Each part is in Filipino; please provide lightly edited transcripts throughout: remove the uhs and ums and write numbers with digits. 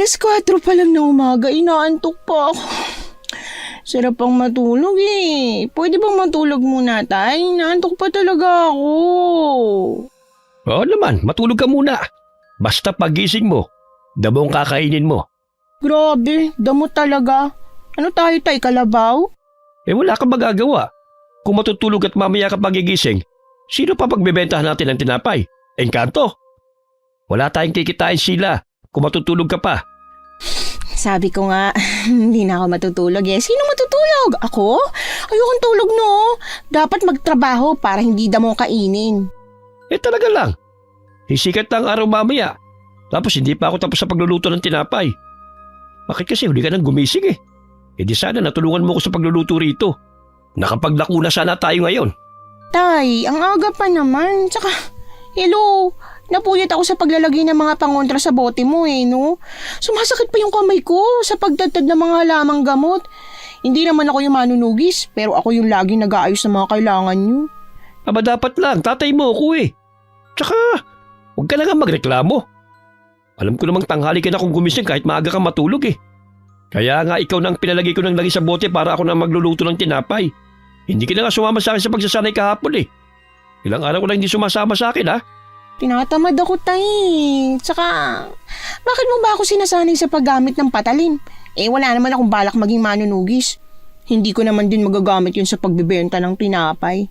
4:00 pa lang ng umaga, inaantok pa ako. Sarap pang matulog eh. Pwede bang matulog muna, tay? Inaantok pa talaga ako. Oo naman, matulog ka muna. Basta pagising mo, damo ang kakainin mo. Grabe, damo talaga. Ano tayo, tay, kalabaw? Wala kang magagawa. Kung matutulog at mamaya ka pagigising, sino pa pagbebentahan natin ng tinapay? Engkanto? Wala tayong kikitain, Sheila, kung matutulog ka pa. Sabi ko nga, hindi na ako matutulog eh. Sino matutulog? Ako? Ayokong tulog no. Dapat magtrabaho para hindi damo kainin. Talaga lang. Hisikat na ang araw mamaya. Tapos hindi pa ako tapos sa pagluluto ng tinapay. Bakit kasi huli ka nang gumising eh? Di sana natulungan mo ko sa pagluluto rito. Nakapaglako na sana tayo ngayon. Tay, ang aga pa naman. Tsaka, hello, napuyat ako sa paglalagay ng mga pangontra sa bote mo eh, no? Sumasakit pa yung kamay ko sa pagtatad ng mga halamang gamot. Hindi naman ako yung manunugis, pero ako yung laging nag-aayos ng mga kailangan nyo. Aba dapat lang, tatay mo ako eh. Tsaka, huwag ka na nga magreklamo. Alam ko namang tanghali ka na kung gumising kahit maaga kang matulog eh. Kaya nga ikaw na ang pinalagay ko ng lagi sa bote para ako na magluluto ng tinapay. Hindi ka na nga sumama sa akin sa pagsasanay kahapon eh. Ilang araw ko lang hindi sumasama sa akin ha. Tinatamad ako, tay. Tsaka, bakit mo ba ako sinasanay sa paggamit ng patalim? Wala naman akong balak maging manunugis. Hindi ko naman din magagamit yun sa pagbibenta ng tinapay.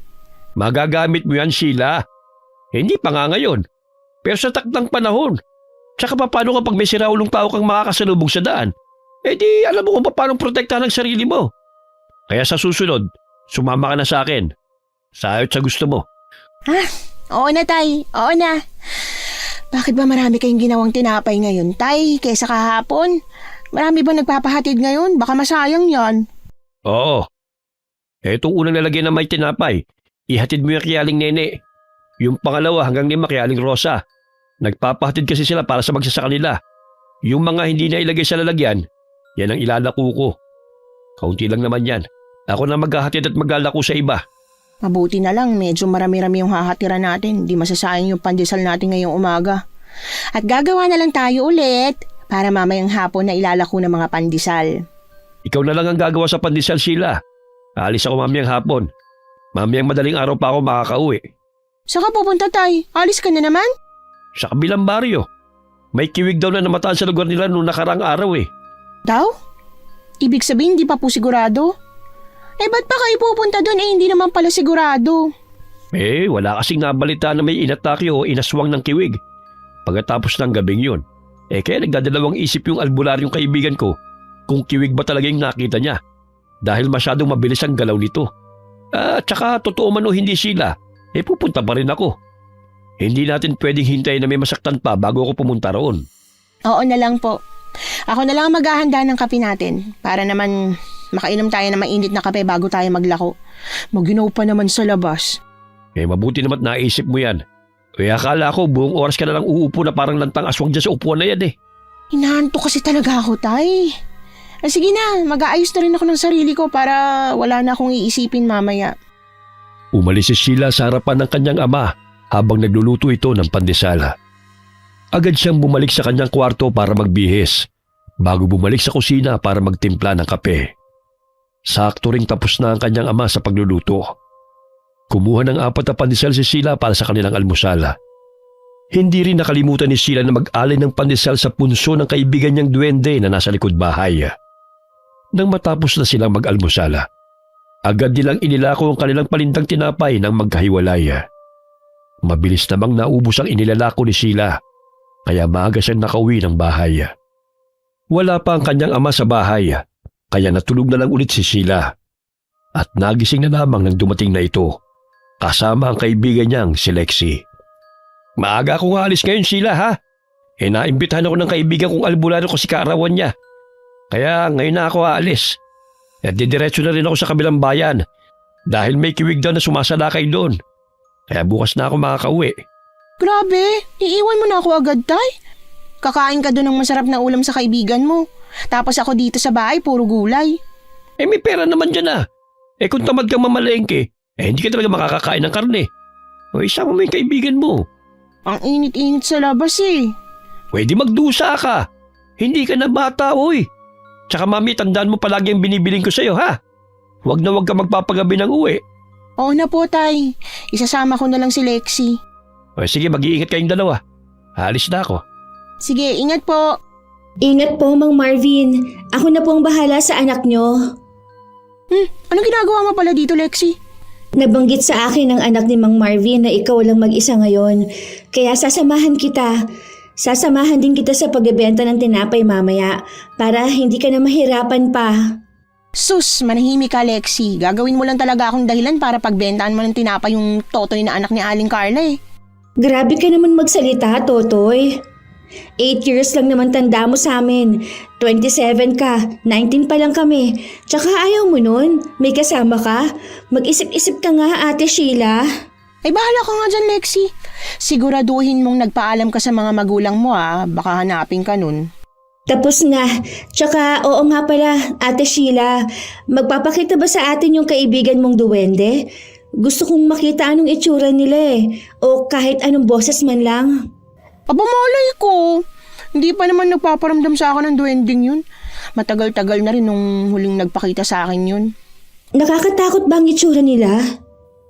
Magagamit mo yan, Sheila. Hindi pa nga ngayon. Pero sa takdang panahon. Tsaka paano kapag may siraulong tao kang makakasalubong sa daan? Di alam mo kung paano protektahan ang sarili mo. Kaya sa susunod, sumama ka na sa akin. Sa ayot sa gusto mo. Oo na, tay. Oo na. Bakit ba marami kayong ginawang tinapay ngayon, tay, kaysa kahapon? Marami ba nagpapahatid ngayon? Baka masayang yan. Oo. Itong unang lalagyan na may tinapay, ihatid mo yung kay Aling Nene. Yung pangalawa hanggang 5 kay Aling Rosa. Nagpapahatid kasi sila para sa magsasaka nila. Yung mga hindi na ilagay sa lalagyan, yan ang ilalako ko. Kaunti lang naman yan. Ako na maghahatid at maglalako sa iba. Mabuti na lang, medyo marami-rami yung hahatiran natin. Di masasayang yung pandesal natin ngayong umaga. At gagawa na lang tayo ulit para mamayang hapon na ilalako ng mga pandesal. Ikaw na lang ang gagawa sa pandesal, Sheila. Aalis ako mamayang hapon. Mamayang madaling araw pa ako makakauwi. Saan ka pupunta, tay? Alis ka na naman? Sa kabilang baryo. May kiwig daw na namataan sa lugar nila noong nakaraang araw eh. Daw? Ibig sabihin di pa po sigurado? Ba't pa kayo pupunta doon hindi naman pala sigurado? Wala kasing nabalita na may inatake o inaswang ng kiwig. Pagkatapos ng gabing yun. Kaya nagdadalawang isip yung albularyong kaibigan ko kung kiwig ba talaga yung nakita niya. Dahil masyadong mabilis ang galaw nito. Tsaka totoo man o hindi sila, pupunta pa rin ako. Hindi natin pwedeng hintayin na may masaktan pa bago ako pumunta roon. Oo na lang po. Ako na lang maghahanda ng kape natin para naman makainom tayo ng mainit na kape bago tayo maglako. Maginaw pa naman sa labas. Mabuti naman naisip mo yan. Akala ko buong oras ka na lang uupo na parang lantang aswang dyan sa upuan na yan eh. Inaantok kasi talaga ako, tay. Sige na, mag-aayos na rin ako ng sarili ko para wala na akong iisipin mamaya. Umalis si Sheila sa harapan ng kanyang ama habang nagluluto ito ng pandesal. Agad siyang bumalik sa kanyang kwarto para magbihis bago bumalik sa kusina para magtimpla ng kape. Sakto ring tapos na ang kanyang ama sa pagluluto. Kumuha ng 4 na pandesal si Sheila para sa kanilang almusal. Hindi rin nakalimutan ni Sheila na mag-alay ng pandesal sa punso ng kaibigan niyang duwende na nasa likod bahay. Nang matapos na silang mag-almusal, agad nilang inilako ang kanilang palindang tinapay nang magkahiwalay. Mabilis namang naubos ang inilalako ni Sheila, kaya maaga siyang nakauwi ng bahay. Wala pa ang kanyang ama sa bahay, kaya natulog na lang ulit si Sheila. At nagising na lamang nang dumating na ito, kasama ang kaibigan niyang si Lexie. Maaga akong alis ngayon, Sheila ha? Naimbitahan ako ng kaibigan kong albularyo ko si kaarawan niya. Kaya ngayon na ako aalis. At didiretso na rin ako sa kabilang bayan dahil may kiwig daw na sumasalakay doon. Kaya bukas na ako makakauwi. Grabe, iiwan mo na ako agad, tay. Kakain ka doon ng masarap na ulam sa kaibigan mo. Tapos ako dito sa bahay, puro gulay. May pera naman dyan ah. Kung tamad kang mamalengke, hindi ka talaga makakakain ng karne. Isama mo yung kaibigan mo. Ang init-init sa labas eh. Pwede magdusa ka. Hindi ka na bata, uy. Tsaka mami, tandaan mo palagi ang binibiling ko sa'yo, ha? Huwag na huwag ka magpapagabi ng uwi. Oo na po, Tay. Isasama ko na lang si Lexi. O sige, mag-iingat kayong dalawa. Alis na ako. Sige, ingat po. Ingat po, Mang Marvin. Ako na po ang bahala sa anak nyo. Anong ginagawa mo pala dito, Lexi? Nabanggit sa akin ng anak ni Mang Marvin na ikaw lang mag-isa ngayon. Kaya sasamahan kita. Sasamahan din kita sa pagbebenta ng tinapay mamaya para hindi ka na mahirapan pa. Sus, manahimik ka, Lexi. Gagawin mo lang talaga akong dahilan para pagbentaan mo ng tinapay yung totoy na anak ni Aling Carla eh. Grabe ka naman magsalita, Totoy. 8 years lang naman tanda mo sa amin. 27 ka, 19 pa lang kami. Tsaka ayaw mo nun, may kasama ka. Mag-isip-isip ka nga, Ate Sheila. Ay bahala ka nga dyan, Lexi. Siguraduhin mong nagpaalam ka sa mga magulang mo baka hanapin ka nun. Tapos na. Tsaka oo nga pala, Ate Sheila. Magpapakita ba sa atin yung kaibigan mong duwende? Gusto kong makita anong itsura nila o kahit anong boses man lang. Aba malay ko. Hindi pa naman nagpaparamdam sa akin ng duwending yun. Matagal-tagal na rin nung huling nagpakita sa akin yun. Nakakatakot ba ang itsura nila?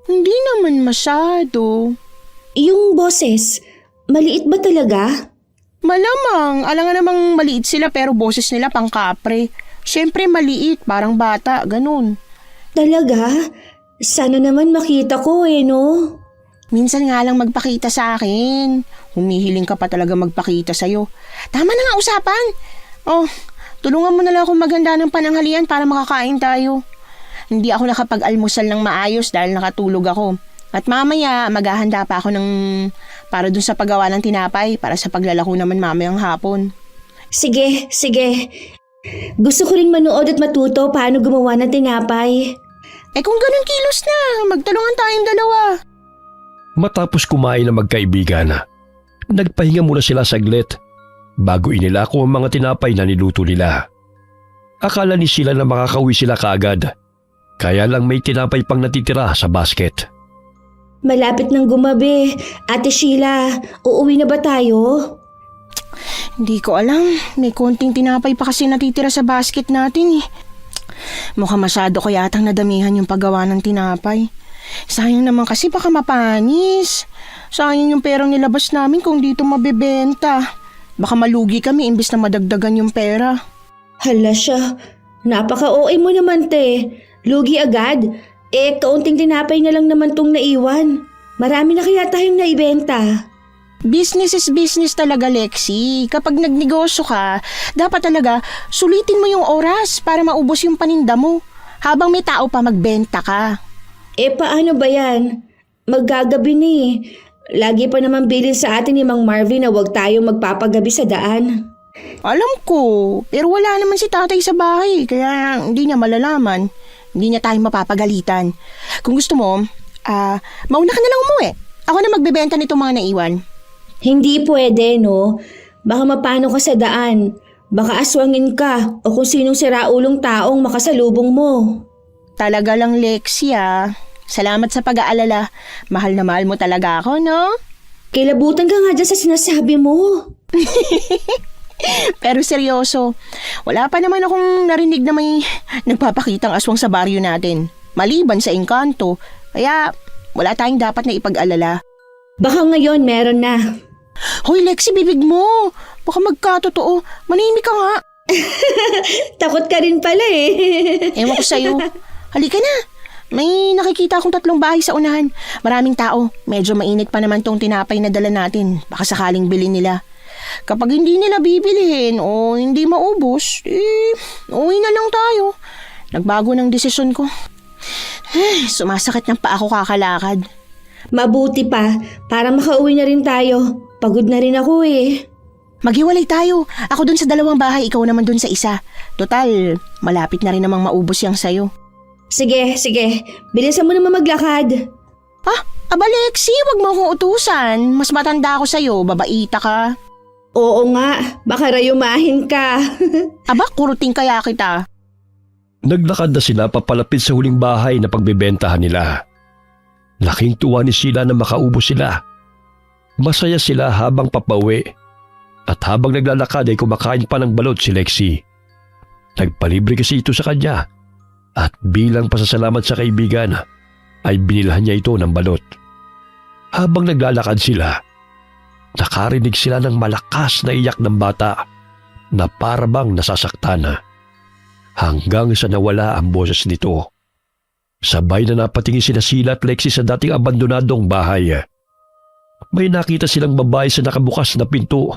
Hindi naman masyado. Yung boses, maliit ba talaga? Malamang, alangan namang maliit sila pero boses nila pang kapre. Siyempre maliit, parang bata, ganun. Talaga? Sana naman makita ko no? Minsan nga lang magpakita sa akin. Humihiling ka pa talaga magpakita sa'yo. Tama na nga usapan. Oh, tulungan mo na lang akong maghanda ng pananghalian para makakain tayo. Hindi ako nakapag-almusal ng maayos dahil nakatulog ako. At mamaya maghahanda pa ako para dun sa paggawa ng tinapay para sa paglalako naman mamayang hapon. Sige, sige. Gusto ko rin manood at matuto paano gumawa ng tinapay. Kung ganun kilos na, magtulungan tayong dalawa. Matapos kumain ng magkaibigan, nagpahinga muna sila saglit bago inilako ang mga tinapay na niluto nila. Akala ni sila na makakauwi sila kaagad, kaya lang may tinapay pang natitira sa basket. Malapit nang gumabi. Ate Sheila, uuwi na ba tayo? Hindi ko alam, may konting tinapay pa kasi natitira sa basket natin eh. Mukhang masyado ko yatang nadamihan yung paggawa ng tinapay. Sayang naman kasi baka mapanis. Sayang yung perang nilabas namin kung dito mabebenta. Baka malugi kami imbis na madagdagan yung pera. Hala siya, napaka-OA mo naman te. Lugi agad. Kaunting tinapay na lang naman tong naiwan. Marami na kaya tayong naibenta. Business is business talaga, Lexi. Kapag nagnegosyo ka, dapat talaga sulitin mo yung oras para maubos yung paninda mo. Habang may tao pa magbenta ka. Paano ba yan? Maggagabi ni. Lagi pa naman bilin sa atin ni Mang Marvin na huwag tayong magpapagabi sa daan. Alam ko, pero wala naman si tatay sa bahay, kaya hindi niya malalaman. Hindi niya tayo mapapagalitan. Kung gusto mo, mauna ka na lang umuwi. Ako na magbebenta nitong mga naiwan. Hindi pwede, no? Baka mapano ka sa daan. Baka aswangin ka o kung sinong siraulong taong makasalubong mo. Talaga lang, Lexi, Salamat sa pag-aalala. Mahal na mahal mo talaga ako, no? Kilabutan ka nga dyan sa sinasabi mo. Pero seryoso, wala pa naman akong narinig na may nagpapakitang aswang sa baryo natin. Maliban sa engkanto, kaya wala tayong dapat na ipag-alala. Baka ngayon meron na. Hoy Lexi, bibig mo! Baka magkatotoo, manahimik ka nga. Takot ka rin pala Ewan ko sa'yo. Halika na. May nakikita akong 3 bahay sa unahan. Maraming tao. Medyo mainit pa naman tong tinapay na dala natin. Baka sakaling bilhin nila. Kapag hindi nila bibilihin o hindi maubos, uwi na lang tayo. Nagbago ng desisyon ko. Sumasakit ng paa ko kakalakad. Mabuti pa, para makauwi na rin tayo. Pagod na rin ako Maghiwalay tayo. Ako dun sa 2 bahay, ikaw naman dun sa isa. Total, malapit na rin namang maubos yang sayo. Sige, sige. Bilisan mo naman maglakad. Aba Lexi, wag mo akong utusan. Mas matanda ako sa'yo, babaita ka. Oo nga, baka rayumahin ka. Aba, kuruting kaya kita. Naglakad na sila papalapit sa huling bahay na pagbebentahan nila. Laking tuwa ni Sheila na makaubo sila. Masaya sila habang papauwi. At habang naglalakad ay kumakain pa ng balot si Lexi. Nagpalibre kasi ito sa kanya at bilang pasasalamat sa kaibigan ay binilhan niya ito ng balot. Habang naglalakad sila, nakarinig sila ng malakas na iyak ng bata na parabang nasasaktan hanggang sa nawala ang boses nito. Sabay na napatingin sina Sheila at Lexi sa dating abandonadong bahay. May nakita silang babae sa nakabukas na pinto.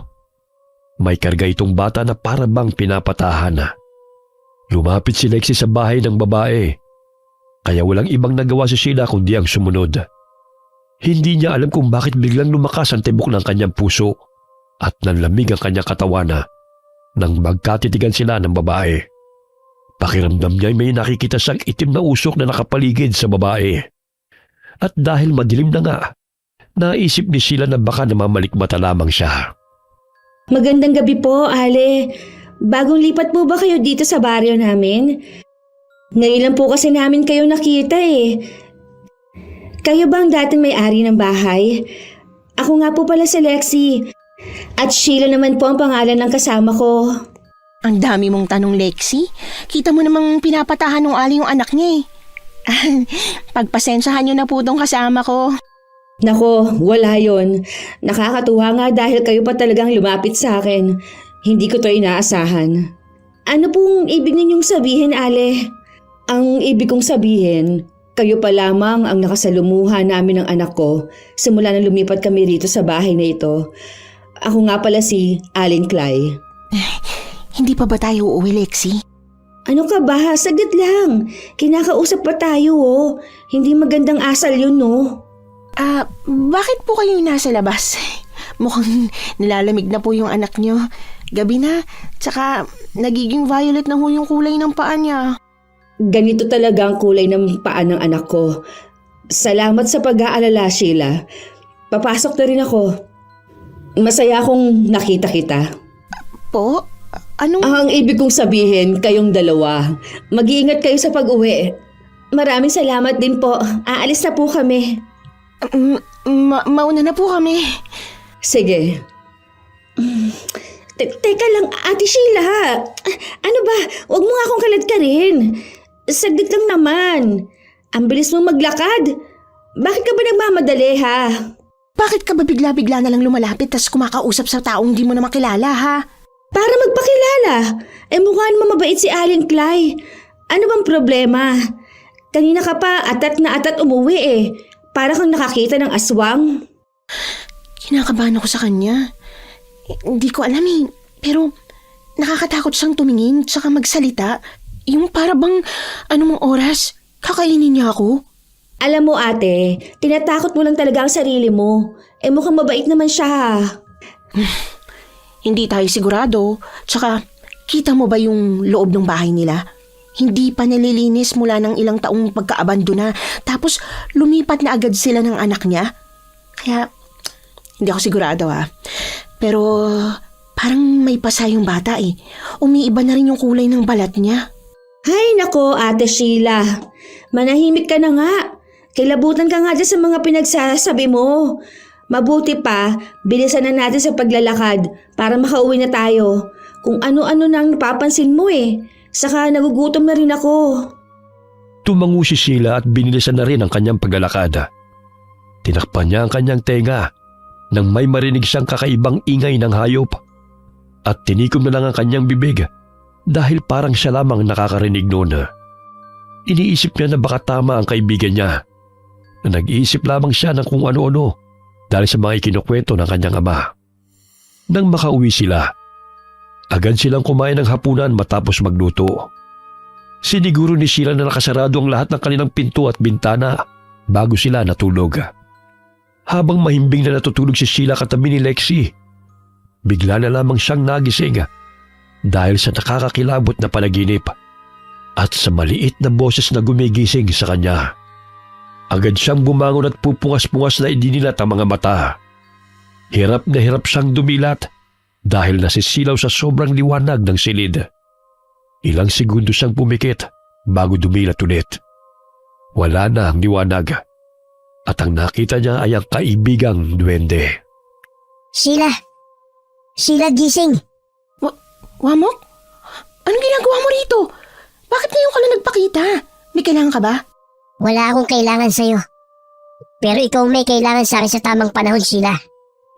May karga itong bata na parabang pinapatahan. Lumapit si Lexi sa bahay ng babae, kaya walang ibang nagawa si Sheila kundi ang sumunod. Hindi niya alam kung bakit biglang lumakas ang tibok ng kanyang puso at nanlamig ang kanyang katawan nang magkatitigan sila ng babae. Pakiramdam niya ay may nakikita siyang itim na usok na nakapaligid sa babae. At dahil madilim na nga, naisip ni Sheila na baka namamalikmata lamang siya. Magandang gabi po, Ale. Bagong lipat po ba kayo dito sa baryo namin? Ngayon lang po kasi namin kayo nakita eh. Kayo ba ang dating may-ari ng bahay? Ako nga po pala si Lexi. At Sheila naman po ang pangalan ng kasama ko. Ang dami mong tanong, Lexi. Kita mo namang pinapatahan ng Ali yung anak niya eh. Pagpasensyahan niyo na po tong kasama ko. Nako, wala yon. Nakakatuwa nga dahil kayo pa talagang lumapit sa akin. Hindi ko to inaasahan. Ano pong ibig ninyong sabihin, Ale? Ang ibig kong sabihin, kayo pa lamang ang nakasalumuha namin ng anak ko simula na lumipat kami rito sa bahay na ito. Ako nga pala si Allen Clay. Hindi pa ba tayo uuwi, Lexi? Ano ka ba? Saglit lang. Kinakausap pa tayo oh. Hindi magandang asal yun no. Bakit po kayo nasa labas? Mukhang nilalamig na po yung anak niyo. Gabi na, tsaka nagiging violet na ho yung kulay ng paa niya. Ganito talaga ang kulay ng paa ng anak ko. Salamat sa pag-aalala, Sheila. Papasok na rin ako. Masaya akong nakita kita. Po? Anong... Ang ibig kong sabihin, kayong dalawa. Mag-iingat kayo sa pag-uwi. Maraming salamat din po. Aalis na po kami. Mauna na po kami. Sige. Teka lang, Ate Sheila. Ano ba? Huwag mo nga akong kalat ka rin. Saglit lang naman. Ang bilis mo maglakad. Bakit ka ba nagmamadali ha? Bakit ka ba bigla-bigla na lang lumalapit tas kumakausap sa taong di mo na makilala ha? Para magpakilala. Mukha naman mabait si Allen Clay. Ano bang problema? Kanina ka pa atat na atat umuwi eh. Para kang nakakita ng aswang. Kinakabahan ako sa kanya. Hindi ko alam eh. Pero nakakatakot siyang tumingin tsaka magsalita. Yung para bang anumang oras, kakainin niya ako. Alam mo ate, tinatakot mo lang talaga ang sarili mo. Mukhang mabait naman siya. Hindi tayo sigurado. Tsaka, kita mo ba yung loob ng bahay nila? Hindi pa nalilinis mula ng ilang taong pagkaabandona. Tapos, lumipat na agad sila ng anak niya. Kaya, hindi ako sigurado Pero, parang may pasa yung bata eh. Umiiba na rin yung kulay ng balat niya. Hay nako, Ate Sheila. Manahimik ka na nga. Kilabutan ka nga dyan sa mga pinagsasabi mo. Mabuti pa, bilisan na natin sa paglalakad para makauwi na tayo. Kung ano-ano nang napapansin mo eh. Saka nagugutom na rin ako. Tumango si Sheila at binilisan na rin ang kanyang paglalakad. Tinakpan niya ang kanyang tenga nang may marinig siyang kakaibang ingay ng hayop. At tinikom na lang ang kanyang bibig dahil parang siya lamang nakakarinig noon. Iniisip niya na baka tama ang kaibigan niya. Na nag-iisip lamang siya ng kung ano-ano dahil sa mga ikinukwento ng kanyang ama. Nang makauwi sila, agad silang kumain ng hapunan matapos magluto. Siniguro ni Sheila na nakasarado ang lahat ng kanilang pinto at bintana bago sila natulog. Habang mahimbing na natutulog si Sheila katabi ni Lexi, bigla na lamang siyang nagising dahil sa nakakakilabot na panaginip at sa maliit na boses na gumigising sa kanya. Agad siyang bumangon at pupungas-pungas na idinilat ang mga mata. Hirap na hirap siyang dumilat dahil nasisilaw sa sobrang liwanag ng silid. Ilang segundo siyang pumikit bago dumilat ulit. Wala na ang liwanag at ang nakita niya ay ang kaibigang duwende. Sheila, Sheila, gising! Wamok? Anong ginagawa mo rito? Bakit ngayon ka lang nagpakita? May kailangan ka ba? Wala akong kailangan sa'yo. Pero ikaw may kailangan sa akin sa tamang panahon, Sheila.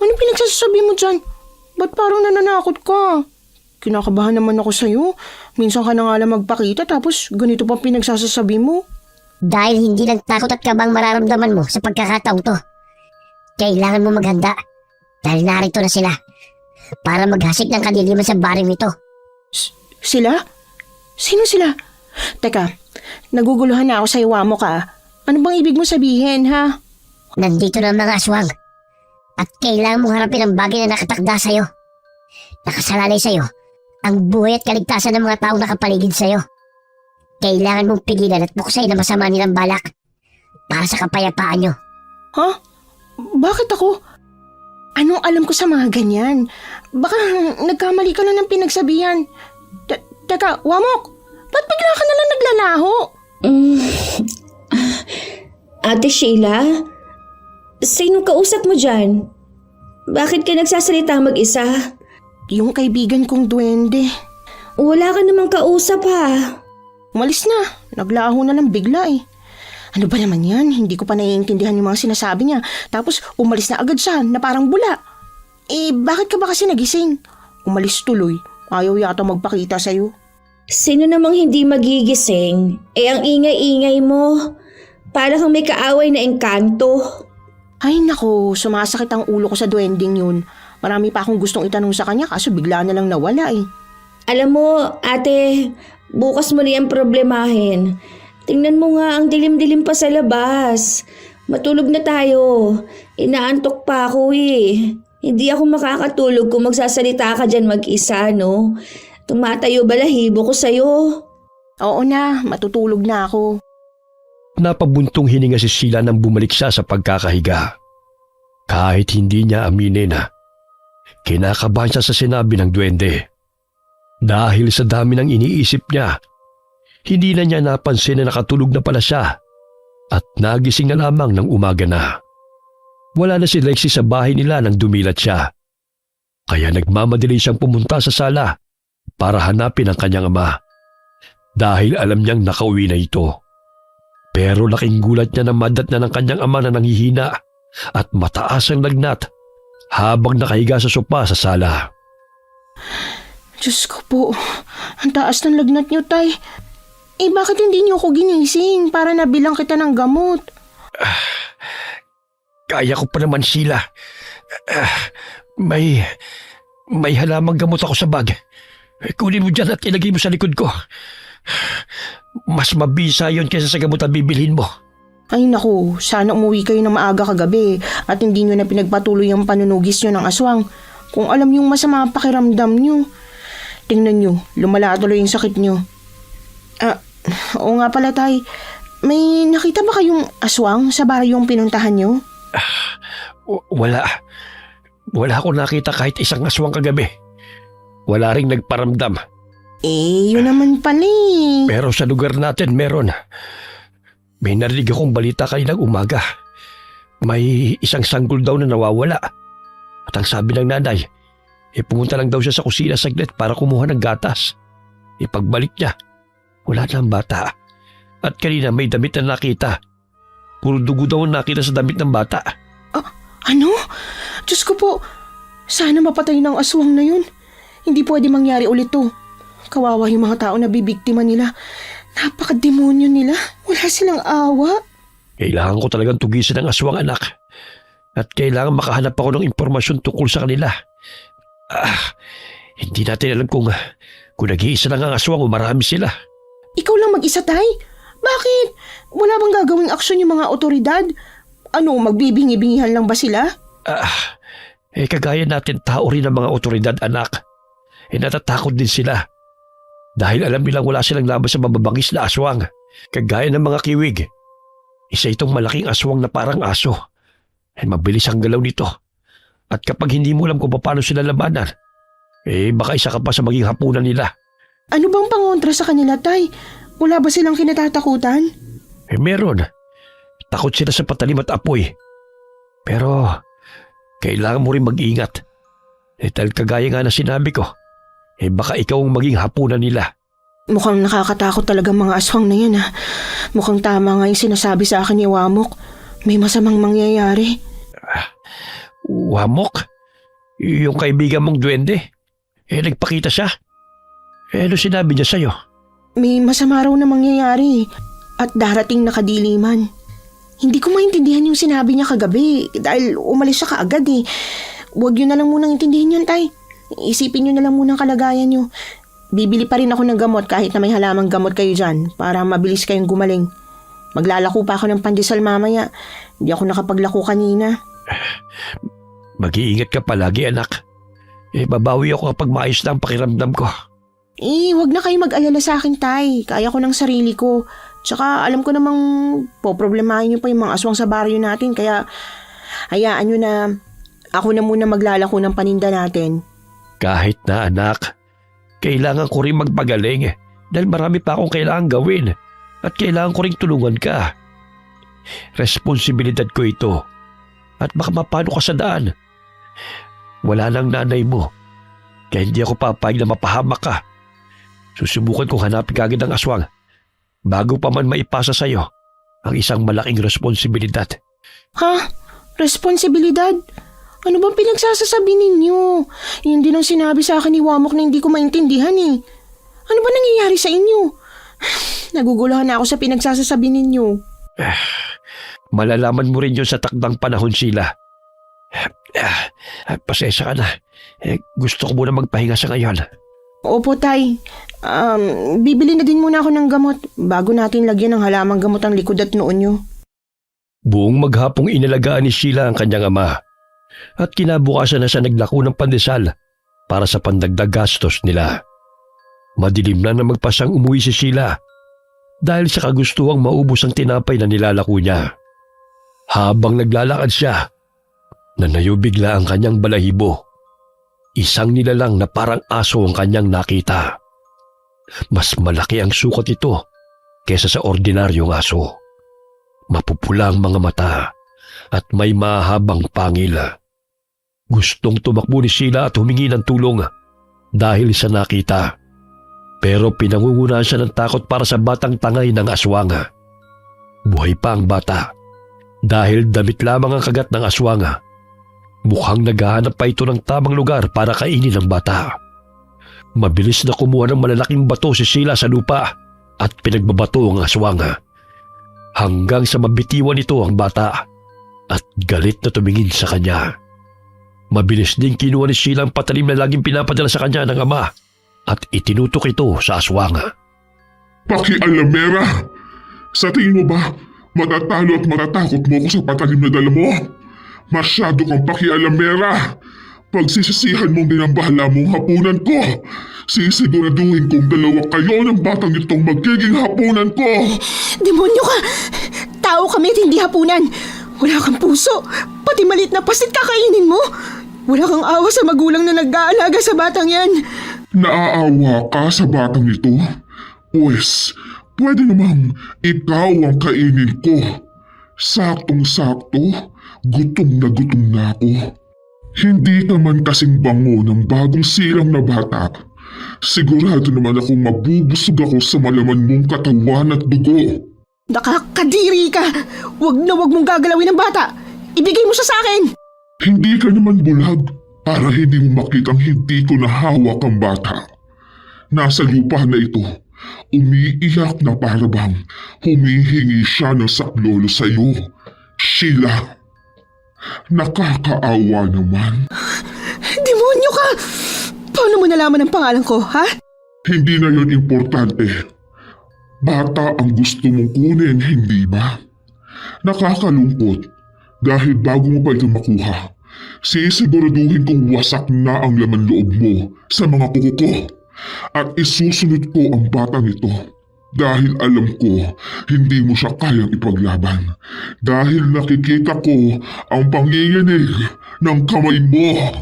Anong pinagsasabi mo dyan? Ba't parang nananakot ka? Kinakabahan naman ako sa'yo. Minsan ka na nga lang magpakita tapos ganito pa pinagsasasabi mo. Dahil hindi lang takot at kabang mararamdaman mo sa pagkakataong to. Kailangan mo maghanda. Dahil narito na sila. Para maghasik ng kadiliman sa baring ito. Sila? Sino sila? Teka, naguguluhan na ako sa'yo, Wamok ka. Ano bang ibig mo sabihin, ha? Nandito na ang mga aswang. At kailangan mong harapin ang bagay na nakatakda sa'yo. Nakasalalay sa'yo ang buhay at kaligtasan ng mga taong nakapaligid sa'yo. Kailangan mong pigilan at buksayin ang masama nilang balak para sa kapayapaan nyo. Ha? Bakit ako? Anong alam ko sa mga ganyan? Baka nagkamali ka lang ng pinagsabihan. Teka, Wamok, ba't bigla ka nalang naglalaho? Ate Sheila, sinong kausap mo dyan? Bakit ka nagsasalita mag-isa? Yung kaibigan kong duwende. Wala ka namang kausap ha. Umalis na. Naglaho na lang bigla eh. Ano ba naman yan? Hindi ko pa naiintindihan yung mga sinasabi niya. Tapos umalis na agad siya na parang bula. Bakit ka ba kasi nagising? Umalis tuloy. Ayaw yata magpakita sa'yo. Sino namang hindi magigising? Ang ingay-ingay mo. Para kang may kaaway na engkanto. Ay nako, sumasakit ang ulo ko sa duwending yun. Marami pa akong gustong itanong sa kanya kaso bigla na lang nawala eh. Alam mo, ate, bukas mo na yan problemahin. Tingnan mo nga ang dilim-dilim pa sa labas. Matulog na tayo. Inaantok pa ako eh. Hindi ako makakatulog kung magsasalita ka dyan mag-isa, no? Tumatayo balahibo ko sa'yo. Oo na, matutulog na ako. Napabuntong hininga si Sheila nang bumalik siya sa pagkakahiga. Kahit hindi niya aminin na kinakabahan siya sa sinabi ng duwende. Dahil sa dami ng iniisip niya, hindi na niya napansin na nakatulog na pala siya at nagising na lamang ng umaga na. Wala na si Lexie sa bahay nila nang dumilat siya. Kaya nagmamadali siyang pumunta sa sala para hanapin ang kanyang ama. Dahil alam niyang nakauwi na ito. Pero laking gulat niya na madat na ng kanyang ama na nanghihina at mataas ang lagnat habang nakahiga sa sopa sa sala. Diyos ko po, ang taas ng lagnat niyo, tay. Bakit hindi niyo ako ginising para nabilang kita ng gamot? Kaya ko pa naman, Sheila. May halamang gamot ako sa bag. Kunin mo dyan at ilagay mo sa likod ko. Mas mabisa yon kaysa sa gamot na bibilhin mo. Ay naku, sana umuwi kayo ng maaga kagabi at hindi nyo na pinagpatuloy ang panunugis nyo ng aswang. Kung alam yung masama pakiramdam nyo. Tingnan nyo, lumala tuloy yung sakit nyo. Oo nga pala tay, may nakita ba kayong aswang sa baryong pinuntahan nyo? Wala. Wala akong nakita kahit isang aswang kagabi. Wala ring nagparamdam. Yun naman pala eh. Pero sa lugar natin meron. May narinig akong balita kaninang umaga. May isang sanggol daw na nawawala. At ang sabi ng nanay, pumunta lang daw siya sa kusina saglit para kumuha ng gatas. Pagbalik niya, wala na ang bata. At kanina may damit na nakita. Puro dugo daw ang nakita sa damit ng bata. Ano? Diyos ko po, sana mapatay ng aswang na yun. Hindi pwede mangyari ulit to. Kawawa yung mga tao na bibiktima nila. Napakademonyo nila. Wala silang awa. Kailangan ko talagang tugisan ang aswang, anak. At kailangan makahanap ako ng impormasyon tungkol sa kanila. Hindi natin alam kung nag-iisa lang ang aswang o marami sila. Ikaw lang mag-isa, tay? Bakit? Wala bang gagawing aksyon yung mga otoridad? Ano, magbibingi-bingihan lang ba sila? Kagaya natin tao rin ang mga otoridad, anak. Natatakot din sila. Dahil alam nilang wala silang laban sa mababangis na aswang. Kagaya ng mga kiwig. Isa itong malaking aswang na parang aso. Mabilis ang galaw nito. At kapag hindi mo alam kung paano sila labanan, baka isa ka pa sa maging hapunan nila. Ano bang pangontra sa kanila, tay? Wala ba silang kinatatakutan? Meron. Takot sila sa patalim at apoy. Pero kailangan mo rin mag-ingat. Dahil kagaya nga na sinabi ko, baka ikaw ang maging hapunan nila. Mukhang nakakatakot talaga mga aswang na yan ha. Mukhang tama nga yung sinasabi sa akin ni Wamok. May masamang mangyayari. Wamok? Yung kaibigan mong duwende? Nagpakita siya? Ano sinabi niya sa'yo? May masama raw na mangyayari at darating na kadiliman. Hindi ko maintindihan yung sinabi niya kagabi dahil umalis siya kaagad eh. Huwag yun na lang munang intindihin yun, Tay. Isipin nyo na lang munang kalagayan nyo. Bibili pa rin ako ng gamot kahit na may halamang gamot kayo dyan para mabilis kayong gumaling. Maglalako pa ako ng pandesal mamaya. Hindi ako nakapaglako kanina. Mag-iingat ka palagi, anak. Babawi ako kapag maayos na ang pakiramdam ko. Wag na kayo mag-alala sa akin, Tay. Kaya ko ng sarili ko. Tsaka alam ko namang poproblemahin nyo pa yung mga aswang sa baryo natin. Kaya hayaan nyo na ako na muna maglalako ng paninda natin. Kahit na, anak. Kailangan ko rin magpagaling dahil marami pa akong kailangan gawin at kailangan ko rin tulungan ka. Responsibilidad ko ito at baka mapano ka sa daan. Wala nang nanay mo kaya hindi ako papayag na mapahamak ka. Susubukan kong hanapin kagad ang aswang bago pa man maipasa sa'yo ang isang malaking responsibilidad. Ha? Responsibilidad? Ano bang pinagsasasabi ninyo? Yun din ang sinabi sa akin ni Wamok na hindi ko maintindihan eh. Ano ba nangyayari sa inyo? Naguguluhan na ako sa pinagsasasabi ninyo. Malalaman mo rin yun sa takdang panahon, Sheila. Pasensya ka na. Gusto ko muna magpahinga sa ngayon. Opo, Tay. Bibili na din muna ako ng gamot bago natin lagyan ng halamang gamot ang likod at noon nyo. Buong maghapong inalagaan ni Sheila ang kanyang ama at kinabukasan na siya naglako ng pandesal para sa pandagdag gastos nila. Madilim na magpasang umuwi si Sheila dahil sa kagustuhang maubos ang tinapay na nilalako niya. Habang naglalakad siya, nanayo bigla ang kanyang balahibo. Isang nilalang na parang aso ang kanyang nakita. Mas malaki ang sukat ito kesa sa ordinaryong aso. Mapupula ang mga mata at may mahabang pangil. Gustong tumakbo ni Sheila at humingi ng tulong dahil sa nakita. Pero pinangungunahan siya ng takot para sa batang tangay ng aswang. Buhay pa ang bata dahil damit lamang ang kagat ng aswang. Mukhang naghahanap pa ito ng tamang lugar para kainin ang bata. Mabilis na kumuha ng malalaking bato si Sheila sa lupa at pinagbabato ang aswang. Hanggang sa mabitiwan ito ang bata at galit na tumingin sa kanya. Mabilis din kinuha ni Sheila ang patalim na laging pinapadala sa kanya ng ama at itinutok ito sa aswang. Pakialamera! Sa tingin mo ba, matatalo at matatakot mo ko sa patalim na dala mo? Masyado kang pakialamera! Pagsisisihan mong dinambahala mong hapunan ko! Sisiguraduhin kong dalawa kayo ng batang itong magiging hapunan ko! Demonyo ka! Tao kami at hindi hapunan! Wala kang puso! Pati malit na pasit kakainin mo! Wala kang awa sa magulang na nag-aalaga sa batang yan! Naaawa ka sa batang ito? Pues, pwede namang ikaw ang kainin ko. Saktong-sakto, gutom na ako. Hindi ka man kasing bango ng bagong silang na bata. Sigurado naman akong mabubusog ako sa malaman mong katawan at dugo. Nakakadiri ka! Wag na wag mong gagalawin ang bata! Ibigay mo siya sa akin! Hindi ka naman bulag para hindi mo makitang hindi ko nahawak ang bata. Nasa lupa na ito, umiiyak na para bang humihingi siya ng saklolo sa iyo. Sheila, nakakaawa naman. Demonyo ka! Paano mo nalaman ang pangalan ko, ha? Hindi na yon importante. Bata ang gusto mong kunin, hindi ba? Nakakalungkot dahil bago mo pa ito makuha, sisiguraduhin kong wasak na ang laman loob mo sa mga kuko ko at isusunod ko ang batang ito dahil alam ko hindi mo siya kayang ipaglaban dahil nakikita ko ang panginginig ng kamay mo.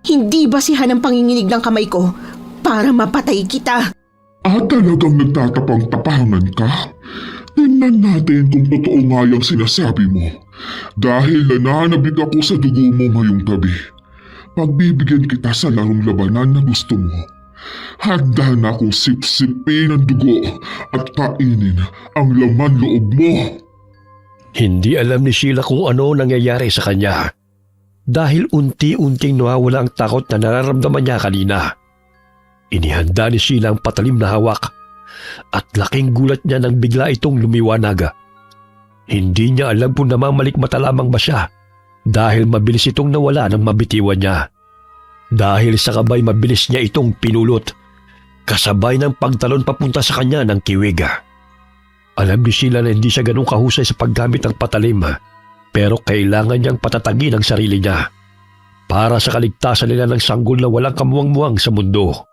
Hindi basihan ang panginginig ng kamay ko para mapatay kita. At talagang nagtatapang-tapangan ka? Tingnan natin kung totoo nga yung sinasabi mo. Dahil nananabik ako sa dugo mo ngayong gabi. Pagbibigyan kita sa larong labanan na gusto mo. Handa na akong sipsipin ang dugo at kainin ang laman loob mo. Hindi alam ni Sheila kung ano nangyayari sa kanya. Dahil unti-unting nawawala ang takot na nararamdaman niya kanina. Inihanda ni Sheila ang patalim na hawak at laking gulat niya nang bigla itong lumiwanag. Hindi niya alam kung namamalikmata lamang ba siya dahil mabilis itong nawala nang mabitiwan niya. Dahil sa kabay mabilis niya itong pinulot kasabay ng pagtalon papunta sa kanya ng kiwig. Alam ni Sheila na hindi siya ganun kahusay sa paggamit ng patalim pero kailangan niyang patatagin ang sarili niya para sa kaligtasan nila ng sanggol na walang kamuwang-muwang sa mundo.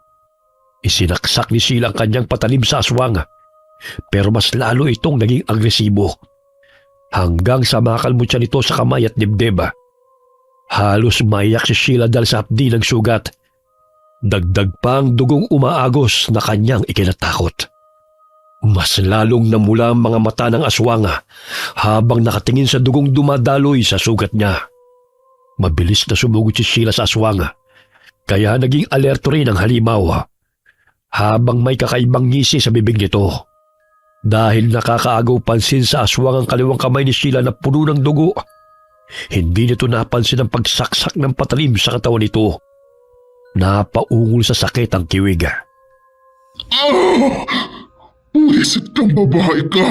Isinaksak ni Sheila ang kanyang patalim sa aswang pero mas lalo itong naging agresibo hanggang sa makalmot siya nito sa kamay at dibdib. Halos maiyak si Sheila dahil sa hapdi ng sugat. Dagdag pa ang dugong umaagos na kanyang ikinatakot. Mas lalong namula ang mga mata ng aswang habang nakatingin sa dugong dumadaloy sa sugat niya. Mabilis na sumugod si Sheila sa aswang kaya naging alerto rin ang halimaw habang may kakaibang ngisi sa bibig nito. Dahil nakakaagaw pansin sa aswang ang kaliwang kamay ni Sheila na puno ng dugo, hindi nito napansin ang pagsaksak ng patalim sa katawan nito. Napaungol sa sakit ang kiwig. Wisit kang babae ka.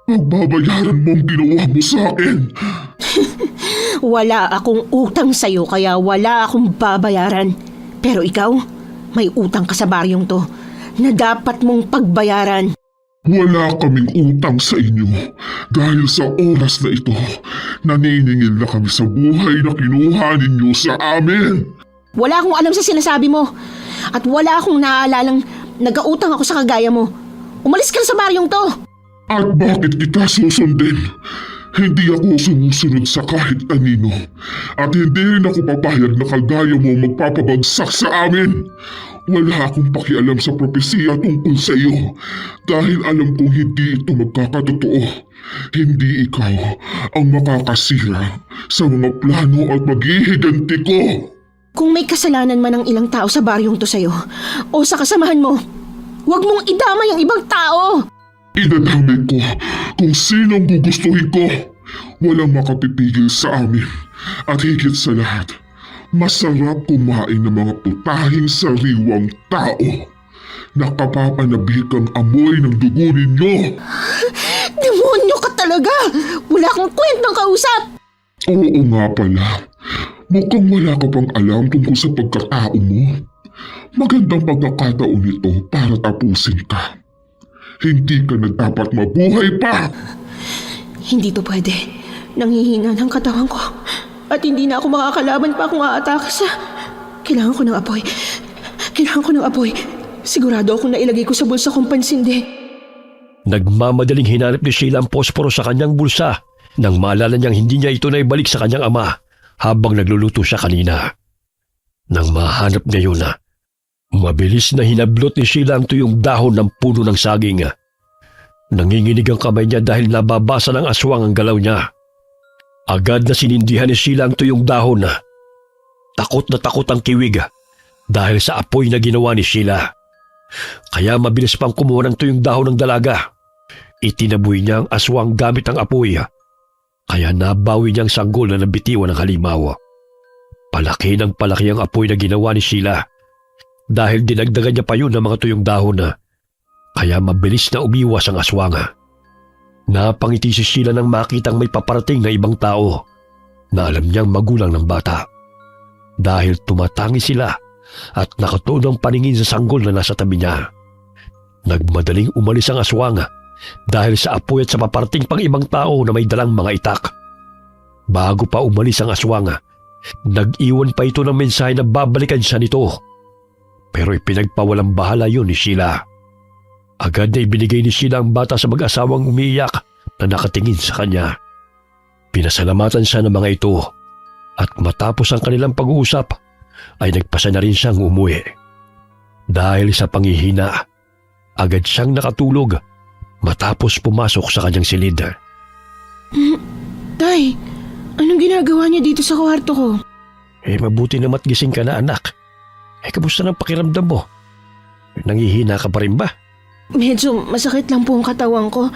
Magbabayaran mo ang ginawa mo sa akin. Wala akong utang sa'yo kaya wala akong babayaran. Pero ikaw, may utang ka sa baryong to na dapat mong pagbayaran. Wala kaming utang sa inyo dahil sa oras na ito, naniningil na kami sa buhay na kinuha ninyo sa amin. Wala akong alam sa sinasabi mo at wala akong naalalang nag-autang ako sa kagaya mo. Umalis ka na sa baryong to. At bakit kita susundin? Hindi ako sumusunod sa kahit kanino. At hindi rin ako papayag na kagaya mo magpapabagsak sa amin. Wala akong pakialam sa propesiya tungkol sa iyo dahil alam kong hindi ito magkakatotoo. Hindi ikaw ang makakasira sa mga plano at maghihiganti ko. Kung may kasalanan man ang ilang tao sa baryong to sa'yo o sa kasamahan mo, huwag mong idamay ang ibang tao. Idadamay ko kung sinong gugustuhin ko. Walang makapipigil sa amin. At higit sa lahat, masarap kumain ng mga putahing sariwang tao. Nakapapanabik ang amoy ng dugo ninyo. Demonyo ka talaga! Wala akong kwentang kausap! Oo nga pala. Mukhang wala ka pang alam tungkol sa pagkatao mo. Magandang pagkakataon ito para tapusin ka. Hindi ka na dapat mabuhay pa! Hindi to pwede. Nanghihina ng katawan ko. At hindi na ako makakalaban pa kung aatake sa... Kailangan ko ng apoy. Kailangan ko ng apoy. Sigurado akong nailagay ko sa bulsa kong pansindi. Nagmamadaling hinanap ni Sheila ang posporo sa kanyang bulsa nang maalala niyang hindi niya ito naibalik sa kanyang ama habang nagluluto siya kanina. Nang mahanap niya yun mabilis na hinablot ni Sheila ang tuyong dahon ng puno ng saging. Nanginginig ang kamay niya dahil nababasa ng aswang ang galaw niya. Agad na sinindihan ni Sheila ang tuyong dahon. Takot na takot ang kiwig dahil sa apoy na ginawa ni Sheila. Kaya mabilis pang kumuha ng tuyong dahon ng dalaga. Itinaboy niya ang aswang gamit ang apoy. Kaya nabawi niya ang sanggol na nabitiwan ng halimaw. Palaki ng palaki ang apoy na ginawa ni Sheila. Dahil dinagdagan niya pa yun ng mga tuyong dahon kaya mabilis na umiwas ang aswang. Napangiti si Sheila nang makitang may paparating na ibang tao na alam niyang magulang ng bata. Dahil tumatangi sila at nakatuon ang paningin sa sanggol na nasa tabi niya. Nagmadaling umalis ang aswang dahil sa apoy at sa paparating pang ibang tao na may dalang mga itak. Bago pa umalis ang aswang, nag-iwan pa ito ng mensahe na babalikan siya nito. Pero ipinagpawalang bahala yun ni Sheila. Agad na ibinigay ni Sheila ang bata sa mag-asawang umiiyak na nakatingin sa kanya. Pinasalamatan siya ng mga ito at matapos ang kanilang pag-uusap ay nagpasa na rin siyang umuwi. Dahil sa panghihina, agad siyang nakatulog matapos pumasok sa kanyang silid. Tay, anong ginagawa niya dito sa kwarto ko? Mabuti namat gising ka na, anak. Kamusta ng pakiramdam mo? Nangihina ka pa rin ba? Medyo masakit lang po ang katawan ko.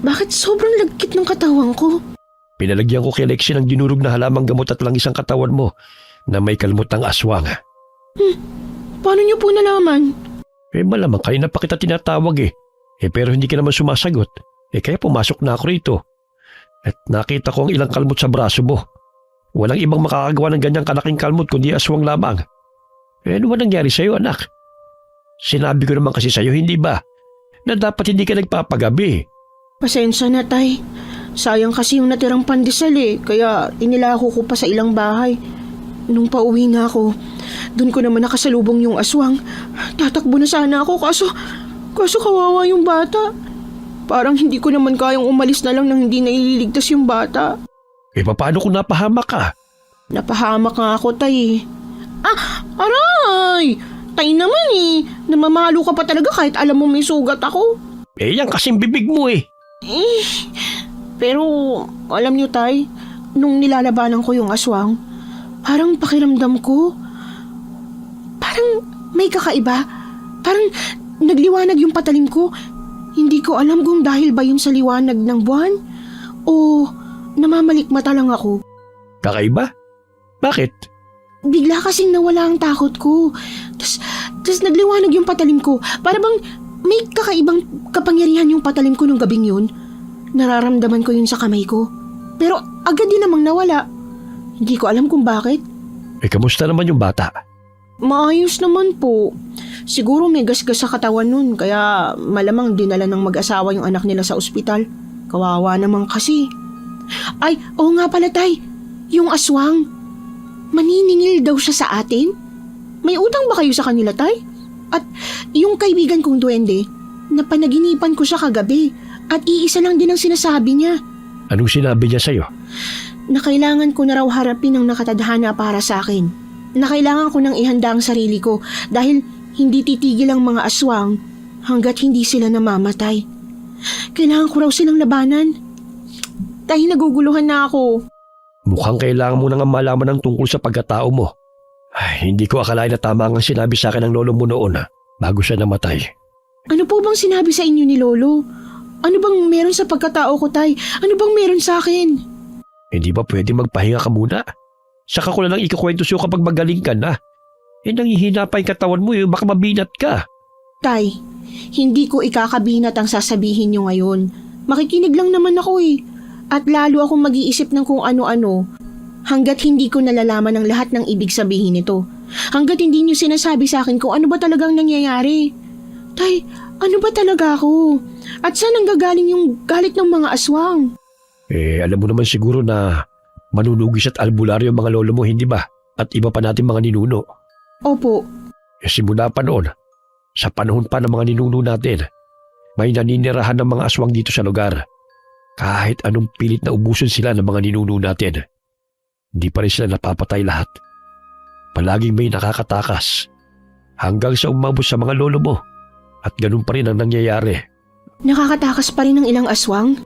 Bakit sobrang lagkit ng katawan ko? Pinalagyan ko kay Lexie ng dinurog na halamang gamot at langisang katawan mo na may kalmutang aswang. Paano niyo po nalaman? Malamang kayo na pa kita tinatawag pero hindi ka naman sumasagot. Kaya pumasok na ako rito. At nakita ko ang ilang kalmot sa braso mo. Walang ibang makakagawa ng ganyang kalaking kalmot kundi aswang lamang. Ano ba nangyari sa'yo, anak? Sinabi ko naman kasi sa'yo, hindi ba? Na dapat hindi ka nagpapagabi. Pasensya na, Tay. Sayang kasi yung natirang pandesal kaya inilako ko pa sa ilang bahay. Nung pauwi na ako, doon ko naman nakasalubong yung aswang. Tatakbo na sana ako kaso kawawa yung bata. Parang hindi ko naman kayang umalis na lang nang hindi naililigtas yung bata. Paano kung napahamak ka? Napahamak nga ako, Tay. Aray! Tay naman namamalo ka pa talaga kahit alam mo may sugat ako. Yan kasing bibig mo Pero alam niyo, Tay, nung nilalabanan ko yung aswang, parang pakiramdam ko, parang may kakaiba. Parang nagliwanag yung patalim ko. Hindi ko alam kung dahil ba yun sa liwanag ng buwan o namamalikmata lang ako. Kakaiba? Bakit? Bigla kasing nawala ang takot ko. Tas nagliwanag yung patalim ko. Para bang may kakaibang kapangyarihan yung patalim ko nung gabing yun. Nararamdaman ko yun sa kamay ko. Pero agad din namang nawala. Hindi ko alam kung bakit. Kamusta naman yung bata? Maayos naman po. Siguro may gasgas sa katawan nun, kaya malamang dinala ng mag-asawa yung anak nila sa ospital. Kawawa naman kasi. Ay, oo nga pala, Tay. Yung aswang. Maniningil daw siya sa atin? May utang ba kayo sa kanila, Tay? At yung kaibigan kong duwende, napanaginipan ko siya kagabi at iisa lang din ang sinasabi niya. Anong sinabi niya sa'yo? Na kailangan ko na raw harapin ang nakatadhana para sa akin. Na kailangan ko nang ihanda ang sarili ko dahil hindi titigil ang mga aswang hanggat hindi sila namamatay. Kailangan ko raw silang labanan. Tay, naguguluhan na ako. Mukhang kailangan mo nang malaman ang tungkol sa pagkatao mo. Hindi ko akalain na tama ang sinabi sa akin ng lolo mo noon bago siya namatay. Ano po bang sinabi sa inyo ni Lolo? Ano bang meron sa pagkatao ko, Tay? Ano bang meron sa akin? Hindi ba pwede magpahinga ka muna? Saka ko na lang ikukwento sa'yo kapag magaling ka na. Nangihina pa yung katawan mo baka mabinat ka. Tay, hindi ko ikakabinat ang sasabihin nyo ngayon. Makikinig lang naman ako At lalo akong mag-iisip ng kung ano-ano hanggat hindi ko nalalaman ang lahat ng ibig sabihin nito. Hanggat hindi nyo sinasabi sa akin kung ano ba talagang nangyayari. Tay, ano ba talaga ako? At saan nanggagaling yung galit ng mga aswang? Alam mo naman siguro na manunugis at albularyo ang mga lolo mo, hindi ba? At iba pa natin mga ninuno. Opo. Simula pa noon, sa panahon pa ng mga ninuno natin, may naninirahan ng mga aswang dito sa lugar. Kahit anong pilit na ubusin sila ng mga ninuno natin, hindi pa rin sila napapatay lahat. Palaging may nakakatakas hanggang sa umabot sa mga lolo mo at ganun pa rin ang nangyayari. Nakakatakas pa rin ng ilang aswang?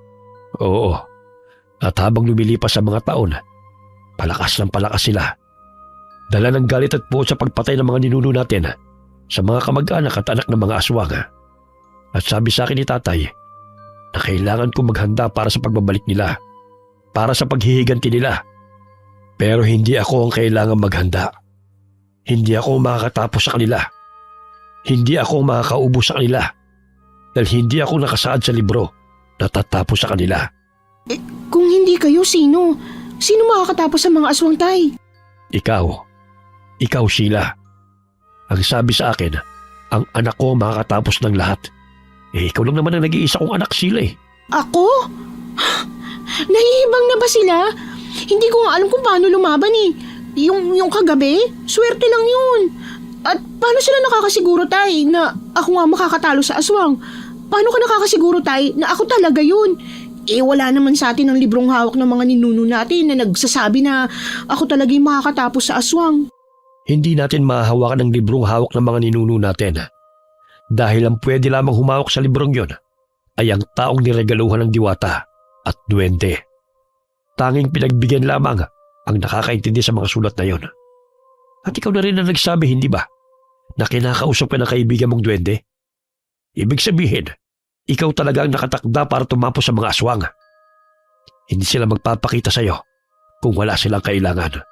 Oo. At habang lumilipas sa mga taon, palakas ng palakas sila. Dala ng galit at buot sa pagpatay ng mga ninuno natin sa mga kamag-anak at anak ng mga aswang. At sabi sa akin ni tatay na kailangan ko maghanda para sa pagbabalik nila, para sa paghihiganti nila. Pero hindi ako ang kailangan maghanda. Hindi ako makakatapos sa kanila. Hindi ako makakaubos sa kanila. Dahil hindi ako nakasaad sa libro na tatapos sa kanila. Kung hindi kayo, sino? Sino makakatapos sa mga aswang, Tay? Ikaw, Sheila. Ang sabi sa akin, ang anak ko makakatapos ng lahat. Ikaw lang naman ang nag-iisa kong anak, Sheila Ako? Nahihibang na ba sila? Hindi ko nga alam kung paano lumaban Yung kagabi, swerte lang yun. At paano sila nakakasiguro, Tay, na ako nga makakatalo sa aswang? Paano ka nakakasiguro, Tay, na ako talaga yun? Wala naman sa atin ang librong hawak ng mga ninuno natin na nagsasabi na ako talaga yung makakatapos sa aswang. Hindi natin mahahawakan ang librong hawak ng mga ninuno natin. Dahil ang pwede lamang humawak sa librong yon ay ang taong niregaluhan ng diwata at duwende. Tanging pinagbigyan lamang ang nakakaintindi sa mga sulat na yon. At ikaw na rin ang nagsabi, hindi ba, na kinakausap ka ng kaibigan mong duwende? Ibig sabihin, ikaw talaga ang nakatakda para tumapos sa mga aswang. Hindi sila magpapakita sa iyo kung wala silang kailangan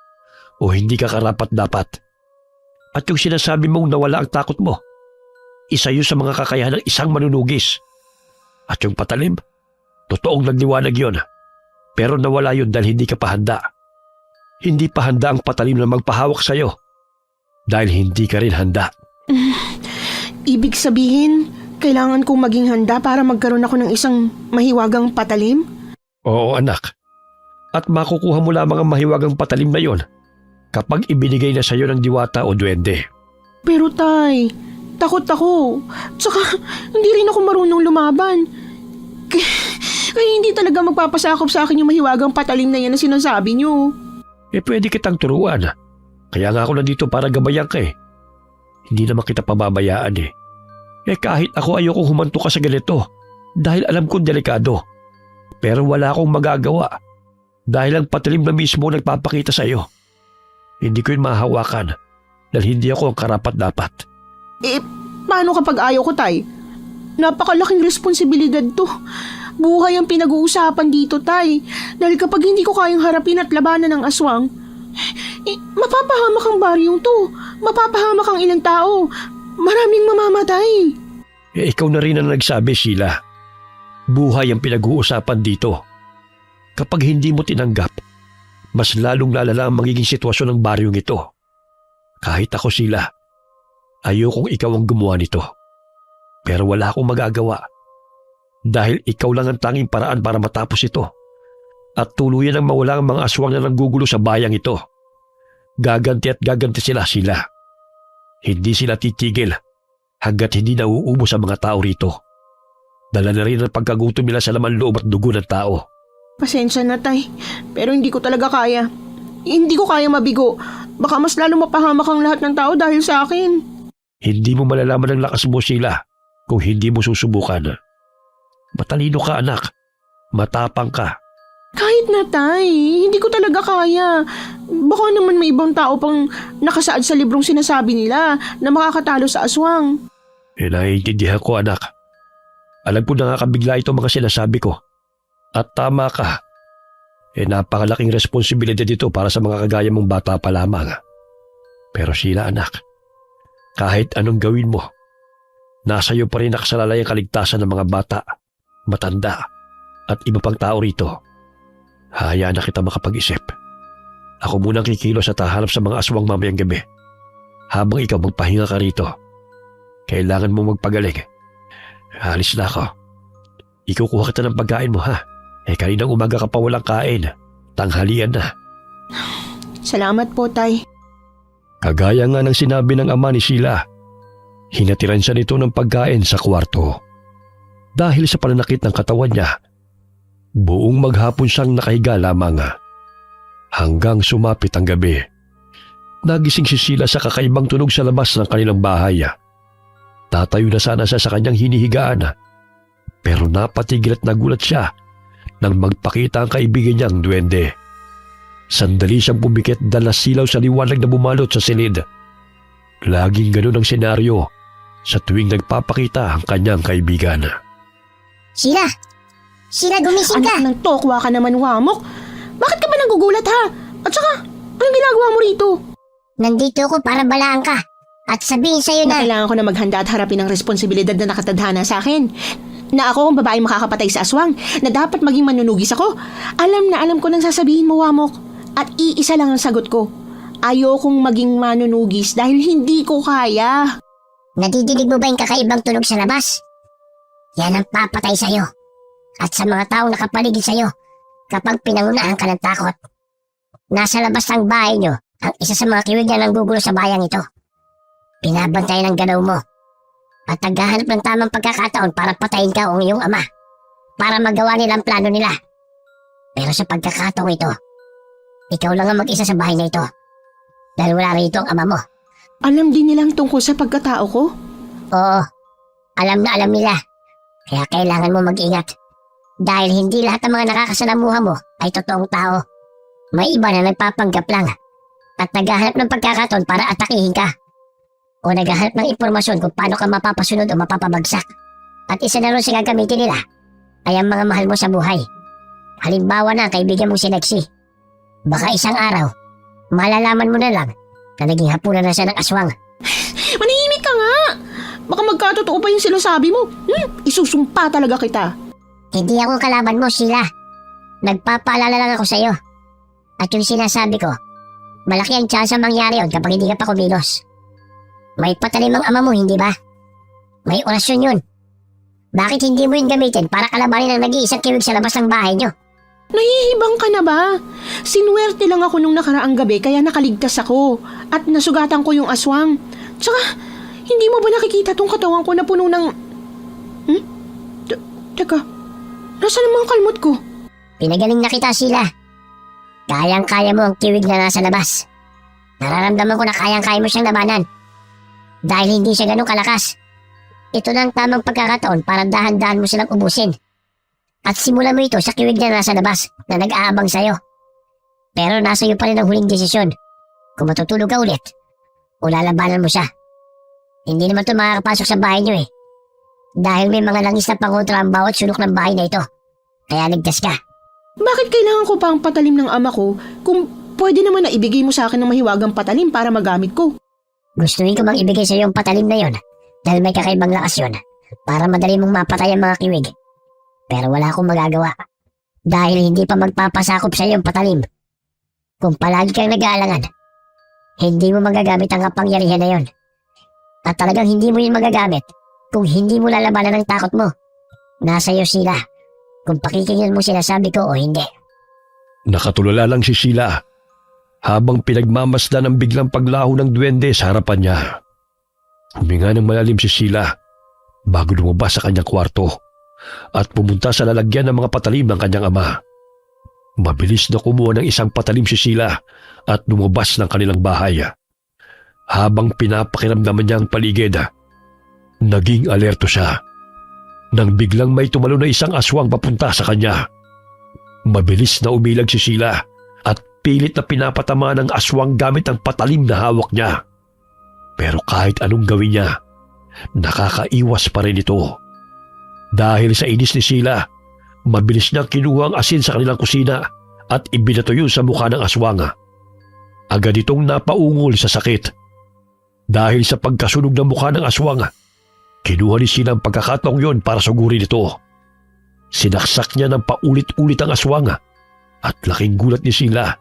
o hindi ka karapat-dapat. At yung sinasabi mong nawala ang takot mo, isa yun sa mga kakayahan ng isang manunugis. At yung patalim, totoong nagliwanag yun. Pero nawala yun dahil hindi ka pa handa. Hindi pa handa ang patalim na magpahawak sa iyo dahil hindi ka rin handa. Ibig sabihin, kailangan kong maging handa para magkaroon ako ng isang mahiwagang patalim? Oo, anak. At makukuha mo lamang ang mahiwagang patalim na yon kapag ibinigay na sa iyo ng diwata o duwende. Pero tay, takot ako. Tsaka, hindi rin ako marunong lumaban. Kaya hindi talaga magpapasakop sa akin yung mahiwagang patalim na yan na sinasabi niyo. Pwede kitang turuan. Kaya nga ako nandito para gabayan ka eh. Hindi naman kita pababayaan eh. Kahit ako ayoko humanto ka sa ganito dahil alam kong delikado. Pero wala akong magagawa dahil ang patalim na mismo nagpapakita sa iyo. Hindi ko yun mahawakan dahil hindi ako ang karapat-dapat. Paano kapag ayaw ko, tay? Napakalaking responsibilidad to. Buhay ang pinag-uusapan dito, tay. Dahil kapag hindi ko kayang harapin at labanan ng aswang, mapapahamak ang baryong to. Mapapahamak ang ilang tao. Maraming mamamatay. Ikaw na rin ang nagsabi, Sheila. Buhay ang pinag-uusapan dito. Kapag hindi mo tinanggap, mas lalong lalala ang magiging sitwasyon ng baryong ito. Kahit ako, Sheila, ayokong ikaw ang gumawa nito. Pero wala akong magagawa. Dahil ikaw lang ang tanging paraan para matapos ito. At tuluyan ang mawala ang mga aswang na nanggugulo sa bayang ito. Gaganti at gaganti sila, Sheila. Hindi sila titigil hanggat hindi nauubos ang mga tao rito. Dala na rin ang pagkagutom nila sa laman loob at dugo ng tao. Pasensya na, tay. Pero hindi ko talaga kaya. Hindi ko kaya mabigo. Baka mas lalo mapahamak ang lahat ng tao dahil sa akin. Hindi mo malalaman ang lakas mo, Sheila, kung hindi mo susubukan. Matalino ka, anak. Matapang ka. Kahit na, tay. Hindi ko talaga kaya. Baka naman may ibang tao pang nakasaad sa librong sinasabi nila na makakatalo sa aswang. Naiintindihan ko, anak. Alam ko na nga kabigla ito mga sinasabi ko. At tama ka. Napakalaking responsibilidad ito para sa mga kagaya mong bata pa lamang. Pero Sheila, anak, kahit anong gawin mo, nasa iyo pa rin nakasalalay ang kaligtasan ng mga bata, matanda, at iba pang tao rito. Hayaan na kita makapag-isip. Ako munang kikilos at hahanap sa mga aswang mamayang gabi. Habang ikaw magpahinga ka rito, kailangan mo magpagaling. Alis na ako. Ikukuha kita ng pagkain mo, ha? Kaninang umaga ka pa walang kain. Tanghalian na. Salamat po, tay. Kagaya nga ng sinabi ng ama ni Sheila, hinatiran siya nito ng pagkain sa kwarto. Dahil sa pananakit ng katawan niya, buong maghapon siyang nakahiga lamang. Hanggang sumapit ang gabi. Nagising si Sheila sa kakaibang tunog sa labas ng kanilang bahay. Tatayo na sana siya sa kanyang hinihigaan. Pero napatigil at nagulat siya nang magpakita ang kaibigan niyang duwende. Sandali siyang pumikit dahil silaw sa liwanag na bumalot sa silid. Laging ganun ang senaryo sa tuwing nagpapakita ang kanyang kaibigan. Sheila! Sheila, gumising ka! Anak ng tokwa ka naman, Wamok. Bakit ka ba nagugulat, ha? At saka, anong ginagawa mo rito? Nandito ako para balaan ka at sabihin sa'yo na... Kailangan ko na maghanda at harapin ang responsibilidad na nakatadhana sa akin. Na ako ang babaeng makakapatay sa aswang, na dapat maging manunugis ako. Alam na alam ko nang sasabihin mo, Wamok. At iisa lang ang sagot ko. Ayokong maging manunugis dahil hindi ko kaya. Nadidinig mo ba yung kakaibang tunog sa labas? Yan ang papatay sa'yo. At sa mga taong nakapaligid sa'yo kapag pinangunaan ka ng takot. Nasa labas ng bahay nyo ang isa sa mga kiwig na nanggugulo sa bayang ito. Binabantayan ang galaw mo. At naghahanap ng tamang pagkakataon para patayin ka o iyong ama. Para magawa nila ang plano nila. Pero sa pagkakataong ito, ikaw lang ang mag-isa sa bahay na ito. Dahil wala rito ang ama mo. Alam din nilang tungkol sa pagkatao ko? Oo, alam na alam nila. Kaya kailangan mo mag-ingat. Dahil hindi lahat ng mga nakakasalamuha mo ay totoong tao. May iba na nagpapanggap lang at naghahanap ng pagkakataon para atakihin ka. O naghahanap ng impormasyon kung paano ka mapapasunod o mapapabagsak. At isa na rin sa gagamitin nila ay ang mga mahal mo sa buhay. Halimbawa na kaibigan mo si Lexie. Baka isang araw, malalaman mo na lang na naging hapunan na siya ng aswang. Manahimik ka nga! Baka magkatotoo pa yung sinasabi mo. Isusumpa talaga kita. Hindi ako kalaban mo, Sheila. Nagpapaalala lang ako sa'yo. At yung sinasabi ko, malaki ang tsansa mangyari yun kapag hindi ka pa kumilos. May patalim ang ama mo, hindi ba? May orasyon yun. Bakit hindi mo yun gamitin para kalabanin ang nag-iisang kiwig sa labas ng bahay nyo? Nahihibang ka na ba? Sinuwerte lang ako nung nakaraang gabi kaya nakaligtas ako at nasugatan ko yung aswang. Tsaka, hindi mo ba nakikita tong katawan ko na puno ng... Teka, nasaan ang mga kalmot ko? Pinagaling na kita, Sheila. Kayang-kaya mo ang kiwig na nasa labas. Nararamdaman ko na kayang-kaya mo siyang labanan. Dahil hindi siya ganun kalakas. Ito na ang tamang pagkakataon para dahan-dahan mo silang ubusin. At simulan mo ito sa kiwig na nasa labas na nag-aabang sa'yo. Pero nasa iyo pa rin ang huling desisyon. Kung matutulog ka ulit o lalabanan mo siya. Hindi naman ito makakapasok sa bahay niyo eh. Dahil may mga langis na pangontra ang bawat sulok ng bahay na ito. Kaya ligtas ka. Bakit kailangan ko pa ang patalim ng ama ko kung pwede naman na ibigay mo sa akin ng mahiwagang patalim para magamit ko? Gustuin ko mang ibigay sa iyo ang patalim na yon dahil may kakaibang lakas yun para madali mong mapatay ang mga kiwig. Pero wala akong magagawa dahil hindi pa magpapasakop sa iyo ang patalim. Kung palagi kang nag-aalangan, hindi mo magagamit ang kapangyarihan na yon. At talagang hindi mo yun magagamit kung hindi mo lalabanan ang takot mo. Nasa iyo sila kung pakikinggan mo sinasabi ko o hindi. Nakatulala lang si Sheila habang pinagmamasdan ang biglang paglaho ng duwende sa harapan niya. Huminga ng malalim si Sheila bago lumabas sa kanyang kwarto at pumunta sa lalagyan ng mga patalim ng kanyang ama. Mabilis na kumuha ng isang patalim si Sheila at lumabas ng kanilang bahay. Habang pinapakiramdaman niya ang paligid, naging alerto siya nang biglang may tumalo na isang aswang papunta sa kanya. Mabilis na umilag si Sheila at pilit na pinapatamaan ng aswang gamit ang patalim na hawak niya. Pero kahit anong gawin niya, nakakaiwas pa rin ito. Dahil sa inis ni Sheila, mabilis niyang kinuha ang asin sa kanilang kusina at ibinato yun sa mukha ng aswang. Agad itong napaungol sa sakit. Dahil sa pagkasunog ng mukha ng aswang, kinuha ni Sheila ang pagkakataong yun para sugurin ito. Sinaksak niya ng paulit-ulit ang aswang at laking gulat ni Sheila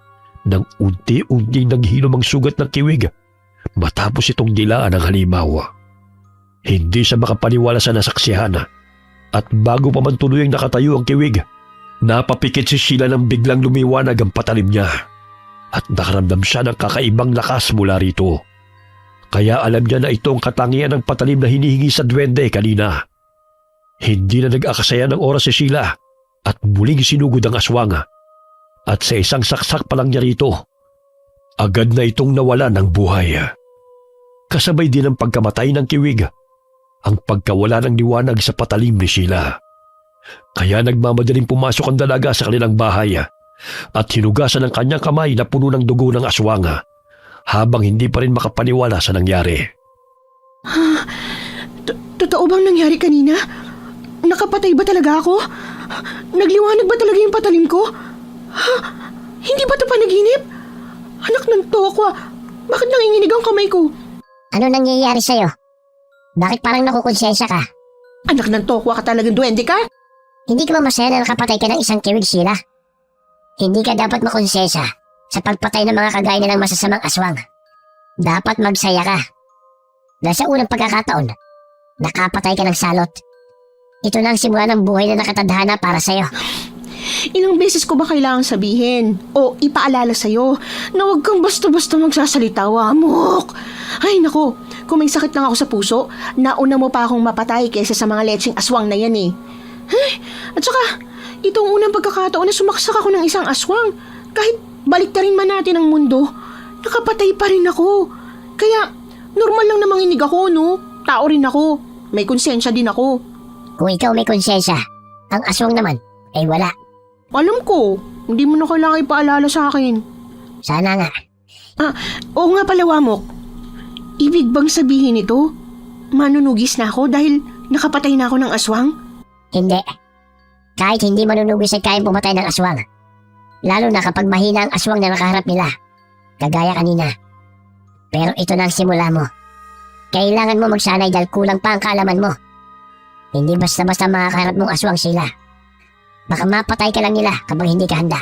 nang unti-unting naghilom ang sugat ng kiwig matapos itong dilaan ng halimaw. Hindi siya makapaniwala sa nasaksihan at bago pa man tuluyang nakatayo ang kiwig, napapikit si Sheila nang biglang lumiwanag ang patalim niya at nakaramdam siya ng kakaibang lakas mula rito. Kaya alam niya na ito ang katangian ng patalim na hinihingi sa duwende kanina. Hindi na nag-akasaya ng oras si Sheila at muling sinugod ang aswang. At sa isang saksak pa lang niya rito, agad na itong nawala ng buhay. Kasabay din ang pagkamatay ng kiwig, ang pagkawala ng liwanag sa patalim ni Sheila. Kaya nagmamadaling pumasok ang dalaga sa kanilang bahay at hinugasan ang kanyang kamay na puno ng dugo ng aswang habang hindi pa rin makapaniwala sa nangyari. Totoo bang nangyari kanina? Nakapatay ba talaga ako? Nagliwanag ba talaga yung patalim ko? Hindi ba ito panaginip? Anak ng tokwa, bakit nanginginig ang kamay ko? Ano nangyayari sa'yo? Bakit parang nakukonsensya ka? Anak ng tokwa ka talagang duwende ka? Hindi ka ba masaya na nakapatay ka ng isang kiwig, Sheila? Hindi ka dapat makonsensya sa pagpatay ng mga kagaya nilang masasamang aswang. Dapat magsaya ka. Dahil sa unang pagkakataon, nakapatay ka ng salot. Ito na ang simula ng buhay na nakatadhana para sa'yo. Ilang beses ko ba kailangang sabihin o ipaalala sa'yo na huwag kang basta-basta magsasalita, Wamok? Ay nako, kung may sakit lang ako sa puso, nauna mo pa akong mapatay kaysa sa mga lecheng aswang na yan eh. Ay, at saka, itong unang pagkakataon na sumaksak ako ng isang aswang, kahit baliktarin man natin ang mundo, nakapatay pa rin ako. Kaya, normal lang na manginig ako, no? Tao rin ako. May konsensya din ako. Kung ikaw may konsensya, ang aswang naman ay wala. Alam ko, Hindi mo na kailangan ipaalala sa akin. Sana nga. Oo nga pala, Wamok. Ibig bang sabihin ito? Manunugis na ako dahil nakapatay na ako ng aswang? Hindi. Kahit hindi manunugis ay kayang pumatay ng aswang. Lalo na kapag mahina ang aswang na nakaharap nila. Kagaya kanina. Pero ito na ang simula mo. Kailangan mo magsanay dahil kulang pa ang kaalaman mo. Hindi basta-basta makakaharap mong aswang sila. Baka mapatay ka lang nila kapag hindi ka handa.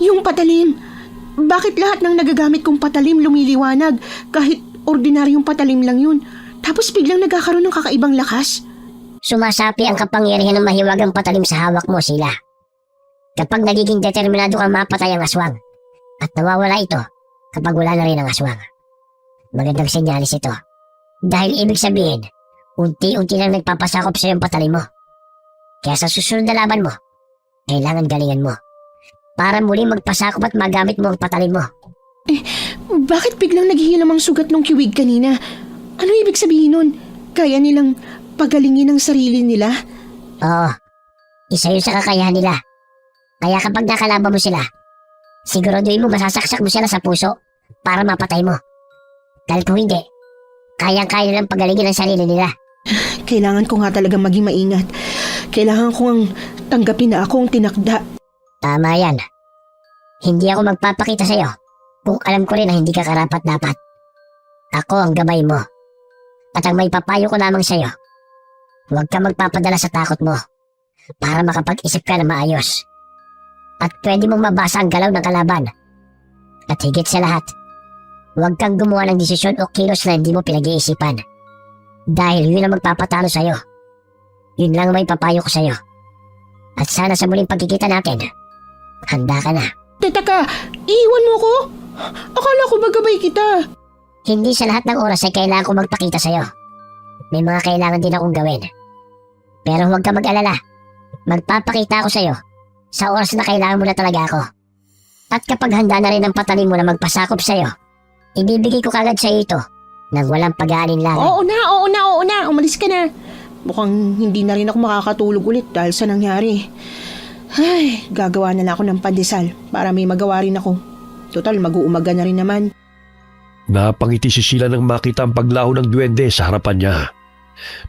Yung patalim. Bakit lahat ng nagagamit kong patalim lumiliwanag kahit ordinaryong patalim lang yun? Tapos biglang nagkakaroon ng kakaibang lakas? Sumasapi ang kapangyarihan ng mahiwagang patalim sa hawak mo sila. Kapag nagiging determinado kang mapatay ang aswang at nawawala ito kapag wala na rin ang aswang. Magandang senyalis ito. Dahil ibig sabihin, unti-unti lang nagpapasakop sa iyong patalim mo. Kaya sa susunod na laban mo, kailangan galingan mo. Para muling magpasakop at magamit mo ang patalim mo. Bakit biglang naghihilam ang sugat ng kiwig kanina? Ano ibig sabihin nun? Kaya nilang pagalingin ang sarili nila? Oo, isa yun sa kakayahan nila. Kaya kapag nakalaban mo sila, siguraduhin mo masasaksak mo sila sa puso para mapatay mo. Dahil kung hindi, kayang-kaya nilang pagalingin ang sarili nila. Kailangan ko nga talaga maging maingat. Kailangan ko ang tanggapin na ako ang tinakda. Tama yan. Hindi ako magpapakita sa'yo kung alam ko rin na hindi ka karapat-dapat. Ako ang gabay mo. At ang may papayo ko lamang sa'yo, huwag ka magpapadala sa takot mo para makapag-isip ka na maayos. At pwede mong mabasa ang galaw ng kalaban. At higit sa lahat, huwag kang gumawa ng desisyon o kilos na hindi mo pinag-iisipan. Dahil yun ang magpapatalo sa'yo. Yun lang ang may papayo ko sa'yo. At sana sa muling pagkikita natin, handa ka na. Teka, iiwan mo ko? Akala ko magabay kita. Hindi sa lahat ng oras ay kailangan ko magpakita sa'yo. May mga kailangan din akong gawin. Pero huwag ka mag-alala. Magpapakita ako sa'yo sa oras na kailangan mo na talaga ako. At kapag handa na rin ang patalim mo na magpasakop sa'yo, ibibigay ko kagad sa'yo ito nang walang pag-aalinlangan. Oo na. Umalis ka na. Mukhang hindi na rin ako makakatulog ulit dahil sa nangyari. Ay, gagawa na lang ako ng pandesal para may magawa rin ako. Total, mag-uumaga na rin naman. Napangiti si Sheila nang makita ang paglaho ng duwende sa harapan niya,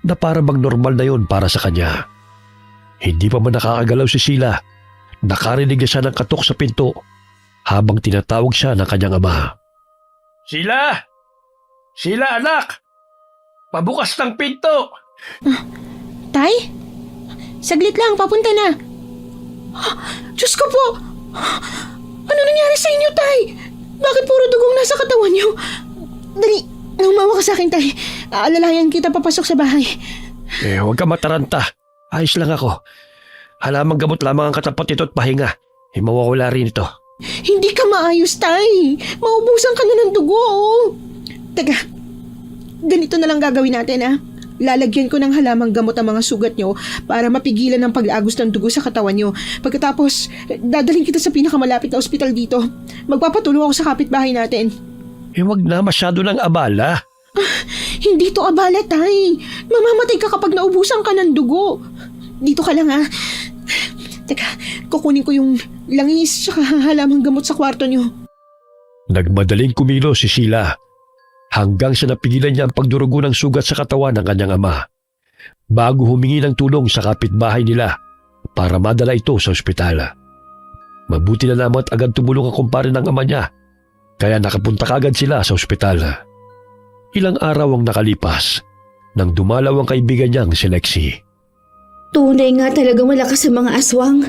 na para bang normal na yon para sa kanya. Hindi pa man nakakagalaw si Sheila, nakarinig na siya ng katok sa pinto habang tinatawag siya ng kanyang ama. Sheila! Sheila, anak! Pabukas ng pinto! Tay? Saglit lang, papunta na. Diyos ko po! Ano nangyari sa inyo, Tay? Bakit puro dugong nasa katawan niyo? Dali, umawa ka sa akin, Tay. Aalalayan kita papasok sa bahay. Huwag ka mataranta. Ayos lang ako. Halamang gamot lamang ang katapat nito at pahinga. Mawawala rin ito. Hindi ka maayos, Tay. Maubusan ka na ng dugo, oh. Teka, ganito na lang gagawin natin, ha? Lalagyan ko ng halamang gamot ang mga sugat nyo para mapigilan ang pag-agos ng dugo sa katawan nyo. Pagkatapos, dadalhin kita sa pinakamalapit na ospital dito. Magpapatuloy ako sa kapitbahay natin. Huwag na masyado ng abala. Hindi to abala, Tay. Mamamatay ka kapag naubusan ka ng dugo. Dito ka lang, ha? Teka, kukunin ko yung langis at halamang gamot sa kwarto nyo. Nagmadaling kumilos si Sheila hanggang sa napigilan niya ang pagdurugo ng sugat sa katawan ng kanyang ama bago humingi ng tulong sa kapitbahay nila para madala ito sa ospital. Mabuti na lamang at agad tumulong ang kumpare ng ama niya kaya nakapunta kagad sila sa ospital. Ilang araw ang nakalipas nang dumalaw ang kaibigan niyang si Lexie. Tunay nga talagang malakas sa mga aswang.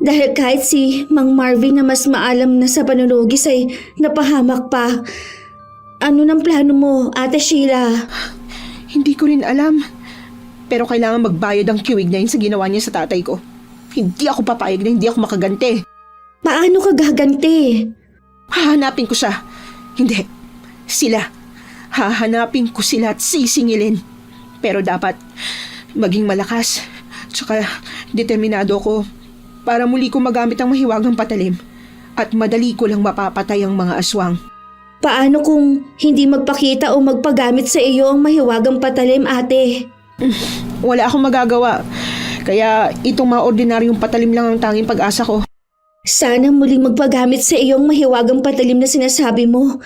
Dahil kahit si Mang Marvin na mas maalam na sa panunugis ay napahamak pa. Ano nang plano mo, Ate Sheila? Hindi ko rin alam. Pero kailangan magbayad ang kiwig na yun sa ginawa niya sa tatay ko. Hindi ako papayag na hindi ako makaganti. Paano ka gaganti? Hahanapin ko siya. Hindi. Sila. Hahanapin ko sila at sisingilin. Pero dapat maging malakas. Tsaka determinado ko para muli ko magamit ang mahiwagang patalim. At madali ko lang mapapatay ang mga aswang. Paano kung hindi magpakita o magpagamit sa iyo ang mahiwagang patalim, ate? Wala akong magagawa. Kaya itong mga ordinaryong patalim lang ang tanging pag-asa ko. Sana muling magpagamit sa iyong mahiwagang patalim na sinasabi mo.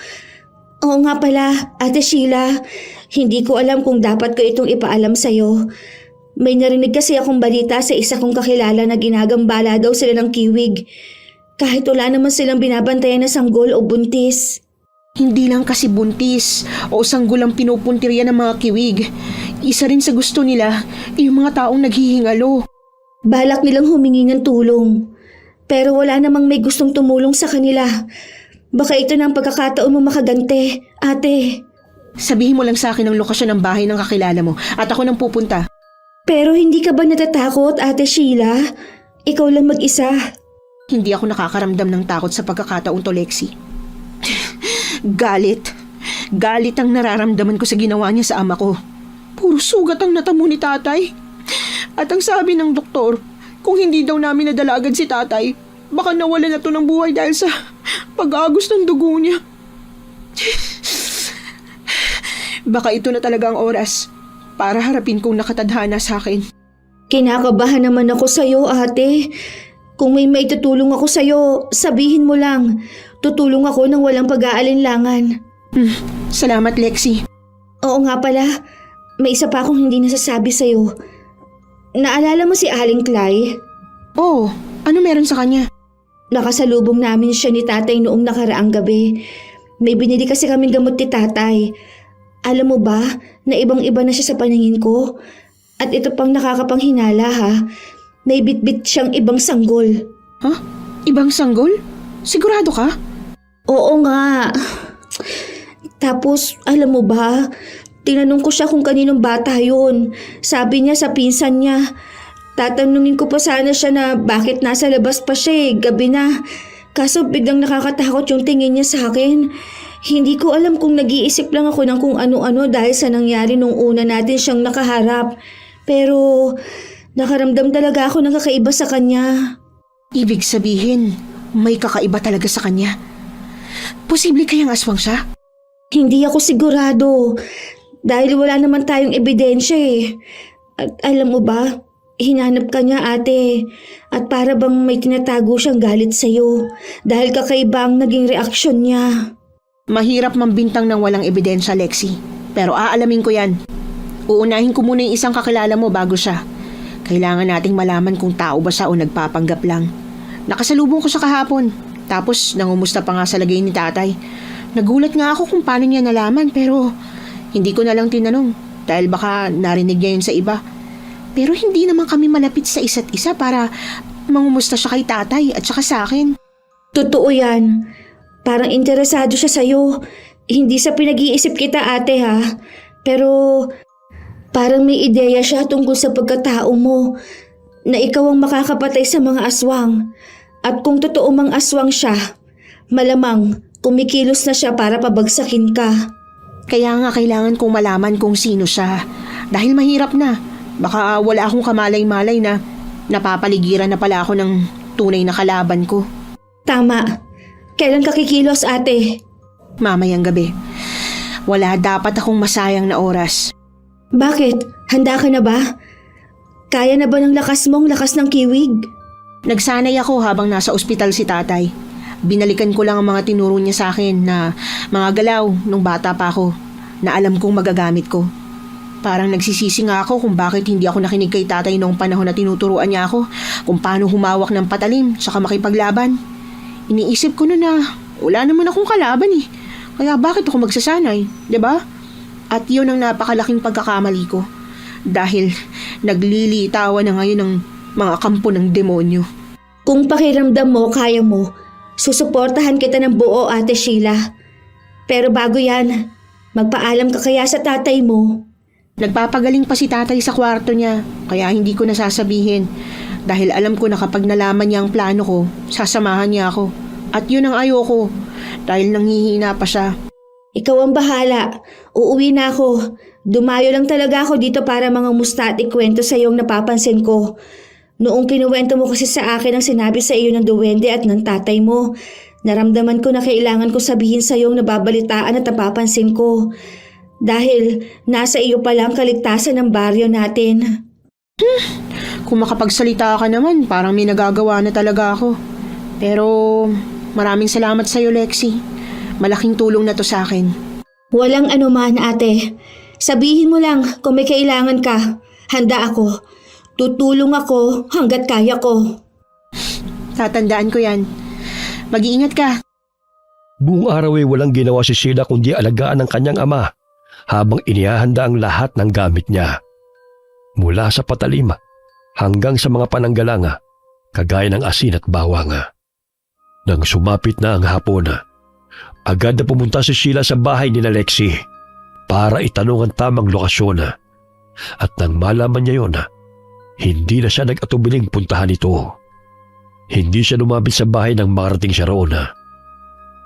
Oo nga pala, Ate Sheila, hindi ko alam kung dapat ko itong ipaalam sa'yo. May narinig kasi akong balita sa isa kong kakilala na ginagambala daw sila ng kiwig. Kahit wala naman silang binabantayan na sanggol o buntis. Hindi lang kasi buntis o sanggol ang pinupuntirya ng mga kiwig. Isa rin sa gusto nila, yung mga taong naghihingalo. Balak nilang humingi ng tulong. Pero wala namang may gustong tumulong sa kanila. Baka ito na ang pagkakataon mo makagante, ate. Sabihin mo lang sa akin ang lokasyon ng bahay ng kakilala mo at ako nang pupunta. Pero hindi ka ba natatakot, Ate Sheila? Ikaw lang mag-isa. Hindi ako nakakaramdam ng takot sa pagkakataon to, Lexi. Galit. Galit ang nararamdaman ko sa ginawa niya sa ama ko. Puro sugat ang natamo ni tatay. At ang sabi ng doktor, kung hindi daw namin nadala agad si tatay, baka nawala na to ng buhay dahil sa pag-agos ng dugo niya. Baka ito na talaga ang oras para harapin kong nakatadhana sa akin. Kinakabahan naman ako sa'yo, ate. Kung may maitutulong ako sa'yo, sabihin mo lang. Tutulong ako ng walang pag-aalinlangan. Salamat, Lexi. Oo nga pala, may isa pa akong hindi nasasabi sa'yo. Naalala mo si Aling Clay? Oh, ano meron sa kanya? Nakasalubong namin siya ni tatay noong nakaraang gabi. May binili kasi kaming gamot ni tatay. Alam mo ba na ibang-iba na siya sa paningin ko? At ito pang nakakapanghinala ha. May bitbit siyang ibang sanggol. Ha? Ibang sanggol? Sigurado ka? Oo nga. Tapos alam mo ba, tinanong ko siya kung kaninong bata yun. Sabi niya sa pinsan niya. Tatanungin ko pa sana siya na bakit nasa labas pa siya gabi na. Kaso biglang nakakatakot yung tingin niya sa akin. Hindi ko alam kung nag-iisip lang ako ng kung ano-ano dahil sa nangyari nung una natin siyang nakaharap. Pero nakaramdam talaga ako ng kakaiba sa kanya. Ibig sabihin, may kakaiba talaga sa kanya. Posible kayang aswang siya? Hindi ako sigurado. Dahil wala naman tayong ebidensya eh. At alam mo ba, hinanap ka niya ate. At para bang may tinatago siyang galit sa'yo. Dahil kakaiba ang naging reaksyon niya. Mahirap mambintang ng walang ebidensya, Lexi. Pero aalamin ko yan. Uunahin ko muna yung isang kakilala mo bago siya. Kailangan nating malaman kung tao ba siya o nagpapanggap lang. Nakasalubong ko siya kahapon. Tapos nangumusta pa nga sa lagay ni tatay. Nagulat nga ako kung paano niya nalaman pero hindi ko na lang tinanong dahil baka narinig niya yun sa iba. Pero hindi naman kami malapit sa isa't isa para mangumusta siya kay tatay at saka sa akin. Totoo yan. Parang interesado siya sa'yo. Hindi sa pinag-iisip kita ate ha. Pero parang may ideya siya tungkol sa pagkatao mo. Na ikaw ang makakapatay sa mga aswang. At kung totoo mang aswang siya, malamang kumikilos na siya para pabagsakin ka. Kaya nga kailangan kong malaman kung sino siya. Dahil mahirap na. Baka wala akong kamalay-malay na napapaligiran na pala ako ng tunay na kalaban ko. Tama. Kailan ka kikilos ate? Mamayang gabi. Wala dapat akong masayang na oras. Bakit? Handa ka na ba? Kaya na ba ng lakas mong lakas ng kiwig? Nagsanay ako habang nasa ospital si tatay. Binalikan ko lang ang mga tinuro niya sa akin na mga galaw nung bata pa ako na alam kong magagamit ko. Parang nagsisisi nga ako kung bakit hindi ako nakinig kay tatay noong panahon na tinuturuan niya ako kung paano humawak ng patalim saka makipaglaban. Iniisip ko na wala naman akong kalaban eh. Kaya bakit ako magsasanay, 'di ba? At yun ang napakalaking pagkakamali ko. Dahil naglilitawan na ngayon ng mga kampo ng demonyo. Kung pakiramdam mo, kaya mo, susuportahan kita ng buo Ate Sheila. Pero bago yan, magpaalam ka kaya sa tatay mo. Nagpapagaling pa si tatay sa kwarto niya, kaya hindi ko nasasabihin. Dahil alam ko na kapag nalaman niya ang plano ko, sasamahan niya ako. At yun ang ayoko, dahil nanghihina pa siya. Ikaw ang bahala. Uuwi na ako. Dumayo lang talaga ako dito para mangamusta at ikwento sa iyong napapansin ko. Noong kinuwento mo kasi sa akin ang sinabi sa iyo ng duwende at ng tatay mo, naramdaman ko na kailangan ko sabihin sa iyong nababalitaan at napapansin ko. Dahil nasa iyo pa lang kaligtasan ng baryo natin. Kung makapagsalita ka naman, parang may nagagawa na talaga ako. Pero maraming salamat sa'yo, Lexi. Malaking tulong na to sa akin. Walang anuman, ate. Sabihin mo lang kung may kailangan ka. Handa ako. Tutulong ako hanggat kaya ko. Tatandaan ko yan. Mag-iingat ka. Buong araw ay walang ginawa si Sheila kundi alagaan ng kanyang ama habang inihahanda ang lahat ng gamit niya. Mula sa patalim hanggang sa mga pananggalanga, kagaya ng asin at bawang. Nang sumapit na ang hapon, agad na pumunta si Sheila sa bahay ni Lexi para itanong ang tamang lokasyon. At nang malaman niya yon, hindi na siya nag-atubiling puntahan ito. Hindi siya lumapit sa bahay nang makarating siya roon.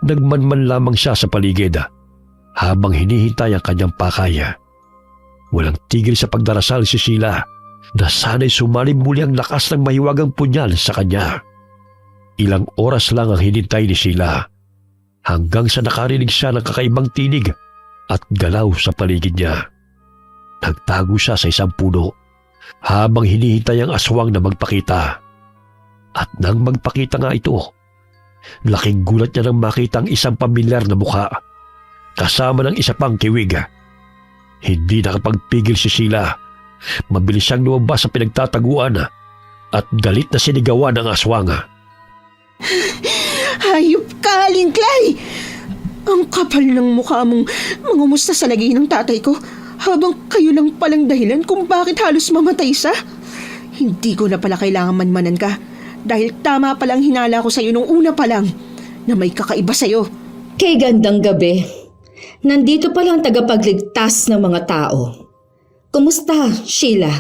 Nagmanman lamang siya sa paligid habang hinihintay ang kanyang pakaya. Walang tigil sa pagdarasal si Sheila na sana'y sumalim muli ang lakas ng mahiwagang punyal sa kanya. Ilang oras lang ang hinintay ni Sheila hanggang sa nakarinig siya ng kakaibang tinig at galaw sa paligid niya. Nagtago siya sa isang puno habang hinihintay ang aswang na magpakita. At nang magpakita nga ito, laking gulat niya nang makita ang isang pamilyar na mukha kasama ng isa pang kiwig. Hindi nakapagpigil si Sheila. Mabilis siyang lumabas sa pinagtataguan at galit na sinigawan ng aswang. Hayop ka, Linklay! Ang kapal ng mukha mong mangumusta sa lagay ng tatay ko habang kayo lang palang dahilan kung bakit halos mamatay siya. Hindi ko na pala kailangan manmanan ka dahil tama palang hinala ko sa'yo nung una pa lang na may kakaiba sa'yo. Kay gandang gabi. Nandito pala ang tagapagligtas ng mga tao. Kumusta, Sheila?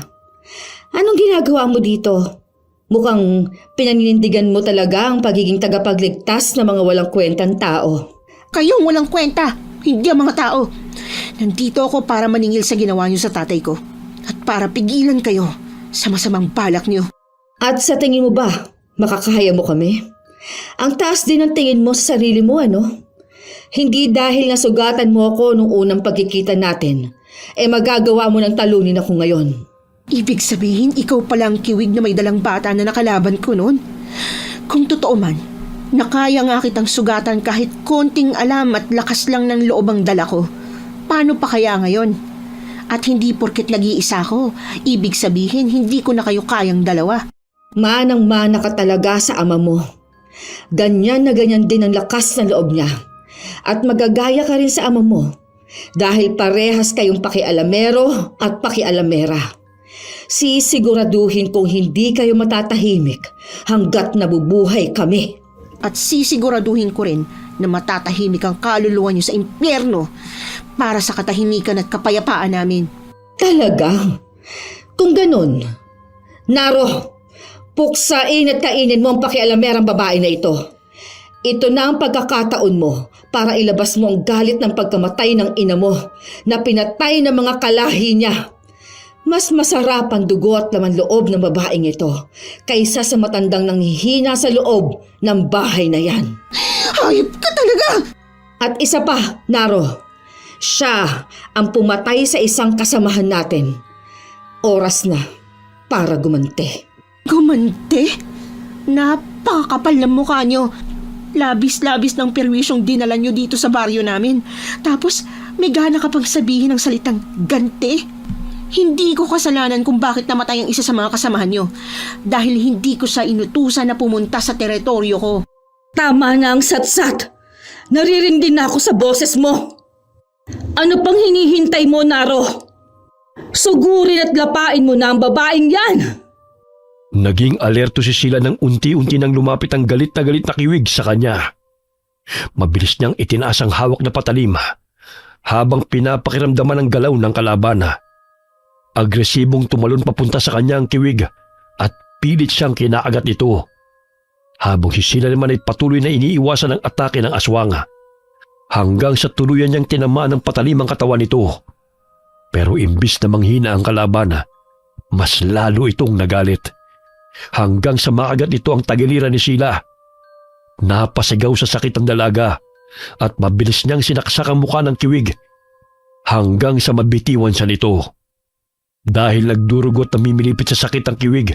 Anong ginagawa mo dito? Mukhang pinaninindigan mo talaga ang pagiging tagapagligtas ng mga walang kwentang tao. Kayong walang kwenta, hindi ang mga tao. Nandito ako para maningil sa ginawa niyo sa tatay ko at para pigilan kayo sa masamang balak niyo. At sa tingin mo ba, makakahaya mo kami? Ang taas din ng tingin mo sa sarili mo, ano? Hindi dahil nasugatan mo ako nung unang pagkikita natin, magagawa mo ng talunin ako ngayon. Ibig sabihin, ikaw palang kiwig na may dalang bata na nakalaban ko noon. Kung totoo man, nakaya nga kitang sugatan kahit konting alam at lakas lang ng loob ang dala ko. Paano pa kaya ngayon? At hindi porket nag-iisa ko, ibig sabihin hindi ko na kayo kayang dalawa. Manang-mana ka talaga sa ama mo. Ganyan na ganyan din ang lakas ng loob niya. At magagaya ka rin sa ama mo dahil parehas kayong pakialamero at pakialamera. Sisiguraduhin kong hindi kayo matatahimik hanggat nabubuhay kami. At sisiguraduhin ko rin na matatahimik ang kaluluwa niyo sa impyerno para sa katahimikan at kapayapaan namin. Talaga? Kung ganun, Naro, puksain at kainin mo ang pakialamerang babae na ito. Ito na ang pagkakataon mo para ilabas mo ang galit ng pagkamatay ng ina mo na pinatay ng mga kalahi niya. Mas masarap ang dugo at laman loob ng babaeng ito kaysa sa matandang nanghihina sa loob ng bahay na yan. Hayop ka talaga! At isa pa, Naro, siya ang pumatay sa isang kasamahan natin. Oras na para gumante. Gumante? Napakakapal ng mukha niyo. Labis-labis ng perwisyong dinala niyo dito sa baryo namin. Tapos may gana ka pang sabihin ng salitang gante? Hindi ko kasalanan kung bakit namatay ang isa sa mga kasamahan niyo. Dahil hindi ko siya inutusan na pumunta sa teritoryo ko. Tama na ang satsat. Naririndi na ako sa boses mo. Ano pang hinihintay mo, Naro? Sugurin at lapain mo na ang babaeng yan. Naging alerto si Sheila nang unti-unti nang lumapit ang galit na kiwig sa kanya. Mabilis niyang itinaas ang hawak na patalim habang pinapakiramdaman ang galaw ng kalaban. Agresibong tumalon papunta sa kanya ang kiwig at pilit siyang kinaagat ito. Habang si Sheila naman ay patuloy na iniiwasan ang atake ng aswang hanggang sa tuluyan niyang tinamaan ng patalim ang katawan nito. Pero imbis na manghina ang kalaban, mas lalo itong nagalit. Hanggang sa makagat ito ang tagiliran ni Sheila. Napasigaw sa sakit ang dalaga at mabilis niyang sinaksak ang mukha ng kiwig hanggang sa mabitiwan siya nito. Dahil nagdurugot na mimilipit sa sakit ang kiwig,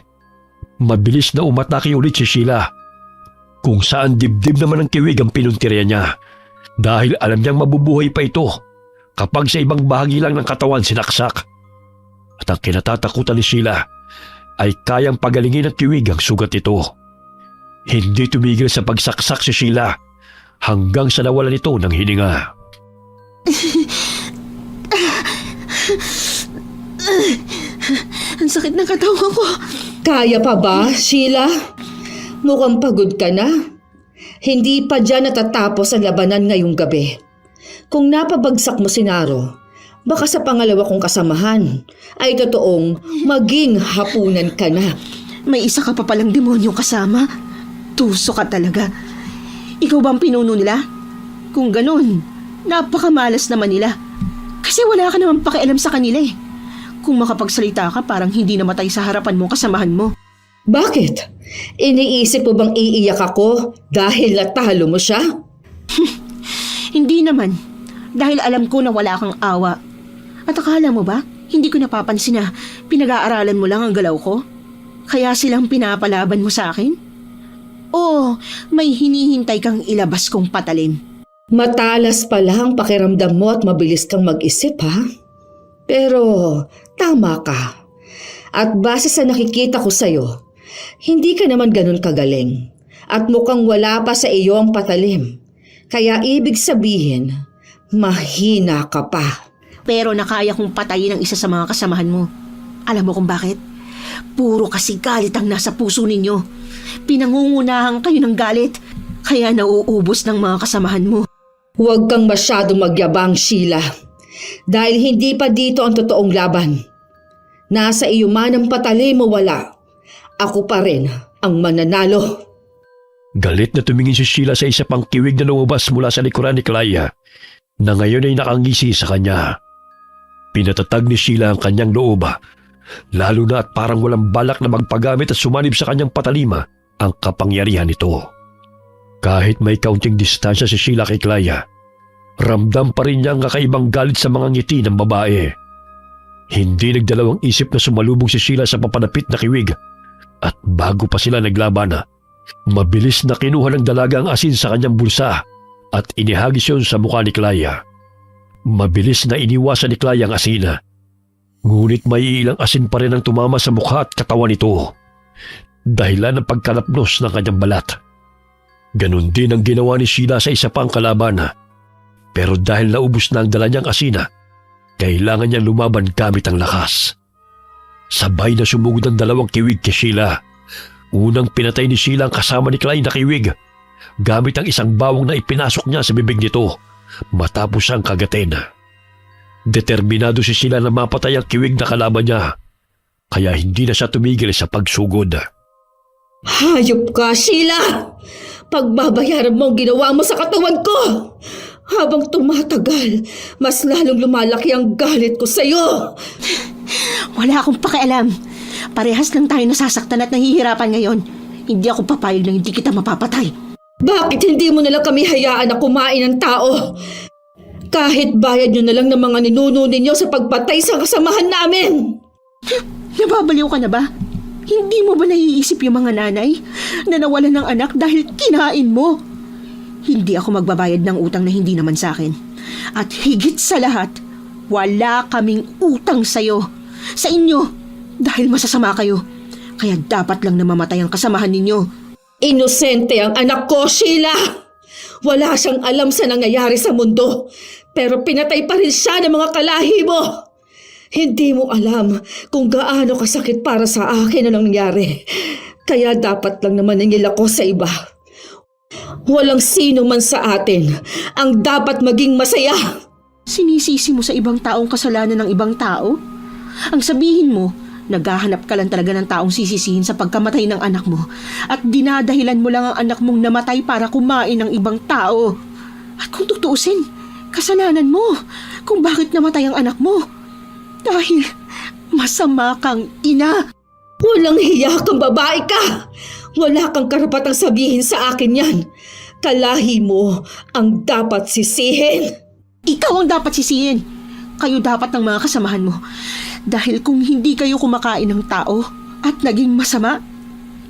mabilis na umatake ulit si Sheila. Kung saan dibdib naman ng kiwig ang pinuntirya niya dahil alam niyang mabubuhay pa ito kapag sa ibang bahagi lang ng katawan sinaksak. At ang kinatatakutan ni Sheila ay kayang pagalingin ng kiwig ang sugat ito. Hindi tumigil sa pagsaksak si Sheila hanggang sa nawalan ito ng hininga. Ang sakit ng katawan ko. Kaya pa ba, Sheila? Mukhang pagod ka na. Hindi pa dyan natatapos ang labanan ngayong gabi. Kung napabagsak mo si Naro, baka sa pangalawa kong kasamahan ay totoong maging hapunan ka na. May isa ka pa palang demonyong kasama. Tuso ka talaga. Ikaw ba ang pinuno nila? Kung ganun, napakamalas naman nila. Kasi wala ka naman pakialam sa kanila eh. Kung makapagsalita ka, parang hindi namatay sa harapan mo kasamahan mo. Bakit? Iniisip mo bang iiyak ako dahil natalo mo siya? Hindi naman. Dahil alam ko na wala kang awa. At akala mo ba, hindi ko napapansin na pinag-aaralan mo lang ang galaw ko? Kaya silang pinapalaban mo sa akin? Oo, may hinihintay kang ilabas kong patalim. Matalas pala ang pakiramdam mo at mabilis kang mag-isip, ha? Pero tama ka. At base sa nakikita ko sa'yo, hindi ka naman ganun kagaling. At mukhang wala pa sa iyo ang patalim. Kaya ibig sabihin, mahina ka pa. Pero nakaya kong patayin ang isa sa mga kasamahan mo. Alam mo kung bakit? Puro kasi galit ang nasa puso ninyo. Pinangungunahan kayo ng galit, kaya nauubos ng mga kasamahan mo. Huwag kang masyadong magyabang, Sheila. Dahil hindi pa dito ang totoong laban. Nasa iyo man ang patalim o wala, ako pa rin ang mananalo. Galit na tumingin si Sheila sa isa pang kiwig na lumabas mula sa likuran ni Clea na ngayon ay nakangisi sa kanya. Pinatatag ni Sheila ang kanyang loob, lalo na at parang walang balak na magpagamit at sumanib sa kanyang patalima ang kapangyarihan nito. Kahit may kaunting distansya si Sheila kay Clea, ramdam pa rin niya ang kakaibang galit sa mga ngiti ng babae. Hindi nagdalawang isip na sumalubong si Sheila sa papanapit na kiwig at bago pa sila naglaban, mabilis na kinuha ng dalaga ang asin sa kanyang bulsa at inihagis yun sa mukha ni Clea. Mabilis na iniwasan ni Clea ang asin. Ngunit may ilang asin pa rin ang tumama sa mukha at katawan nito, dahilan ng pagkalapnos ng kanyang balat. Ganon din ang ginawa ni Sheila sa isa pang kalaban. Pero dahil naubos na ang dala niyang asin, kailangan niyang lumaban gamit ang lakas. Sabay na sumugod ang dalawang kiwig kay Sheila. Unang pinatay ni Sheila ang kasama ni Clea na kiwig gamit ang isang bawang na ipinasok niya sa bibig nito matapos siyang kagatin. Determinado si Sheila na mapatay ang kiwig na kalaban niya, kaya hindi na siya tumigil sa pagsugod. Hayop ka, Sheila! Pagbabayaran mo ang ginawa mo sa katawan ko! Habang tumatagal, mas lalong lumalaki ang galit ko sa'yo! Wala akong pakialam. Parehas lang tayo nasasaktan at nahihirapan ngayon. Hindi ako papayag na hindi kita mapapatay. Bakit hindi mo nalang kami hayaan na kumain ng tao? Kahit bayad nyo na lang ng mga ninuno ninyo sa pagpatay sa kasamahan namin! Nababaliw ka na ba? Hindi mo ba naiisip yung mga nanay na nawalan ng anak dahil kinain mo? Hindi ako magbabayad ng utang na hindi naman sa akin. At higit sa lahat, wala kaming utang sa'yo. Sa inyo, dahil masasama kayo. Kaya dapat lang na mamatay ang kasamahan ninyo. Inosente ang anak ko, Sheila! Wala siyang alam sa nangyayari sa mundo, pero pinatay pa rin siya ng mga kalahi mo. Hindi mo alam kung gaano kasakit para sa akin ang nangyari. Kaya dapat lang naman nangil ako sa iba. Walang sino man sa atin ang dapat maging masaya. Sinisisi mo sa ibang taong kasalanan ng ibang tao? Ang sabihin mo, naghahanap ka lang talaga ng taong sisisihin sa pagkamatay ng anak mo at dinadahilan mo lang ang anak mong namatay para kumain ng ibang tao. At kung tutuusin, kasalanan mo kung bakit namatay ang anak mo. Dahil masama kang ina. Walang hiya kang babae ka! Wala kang karapatang sabihin sa akin yan. Kalahi mo ang dapat sisihin. Ikaw ang dapat sisihin. Kayo dapat ng mga kasamahan mo. Dahil kung hindi kayo kumakain ng tao at naging masama,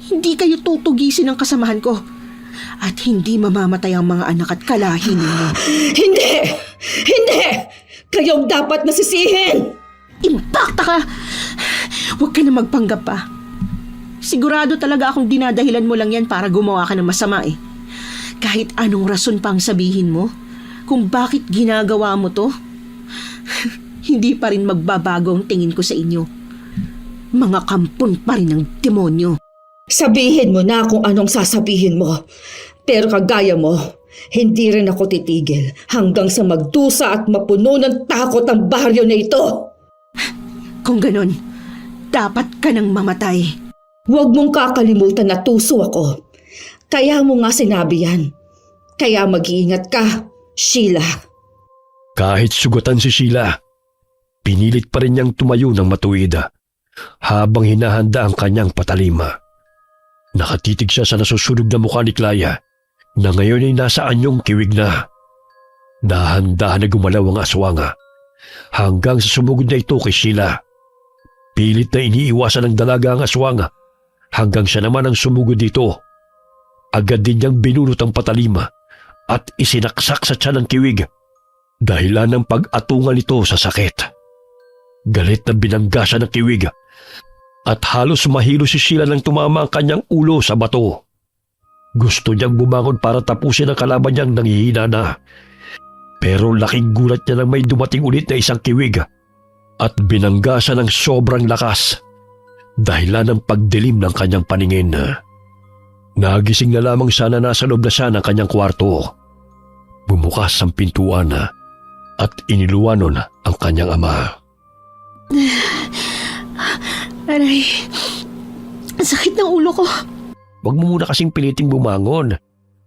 hindi kayo tutugisin ng kasamahan ko. at hindi mamamatay ang mga anak at kalahi ninyo. Hindi! Hindi! Kayo ang dapat nasisihin! Impakta ka! Huwag ka na magpanggap pa. Sigurado talaga akong dinadahilan mo lang yan para gumawa ka ng masama eh. Kahit anong rason pang sabihin mo, kung bakit ginagawa mo to, hindi pa rin magbabago ang tingin ko sa inyo. Mga kampon pa rin ng demonyo. Sabihin mo na kung anong sasabihin mo. Pero kagaya mo, hindi rin ako titigil hanggang sa magdusa at mapuno ng takot ang baryo na ito. Kung ganon, dapat ka nang mamatay. Huwag mong kakalimutan na tuso ako. Kaya mo nga sinabi yan. Kaya mag-iingat ka, Sheila. Kahit sugatan si Sheila, pinilit pa rin niyang tumayo ng matuwid habang hinahanda ang kanyang patalima. Nakatitig siya sa nasusunog na mukha ni Clya na ngayon ay nasa anyong kiwig na. Dahan-dahan na gumalaw ang aswang hanggang sa sumugod na ito kay Sheila. Pilit na iniiwasan ng dalaga ang aswang hanggang siya naman ang sumugod dito. Agad din niyang binulot ang patalima at isinaksak sa tiyan ng kiwig dahilan ng pag-atungan nito sa sakit. Galit na binangga siya ng kiwig at halos mahilo si Sheila nang tumama ang kanyang ulo sa bato. Gusto niyang bumangon para tapusin ang kalaban niyang nanghihina na. Pero laking gulat niya nang may dumating ulit na isang kiwig at binangga siya ng sobrang lakas dahilan ng pagdilim ng kanyang paningin. Nagising na lamang sana nasa loob na siya ng kanyang kwarto. Bumukas ang pintuan at iniluwanon ang kanyang ama. Aray, ang sakit ng ulo ko. Huwag mo muna kasing piliting bumangon.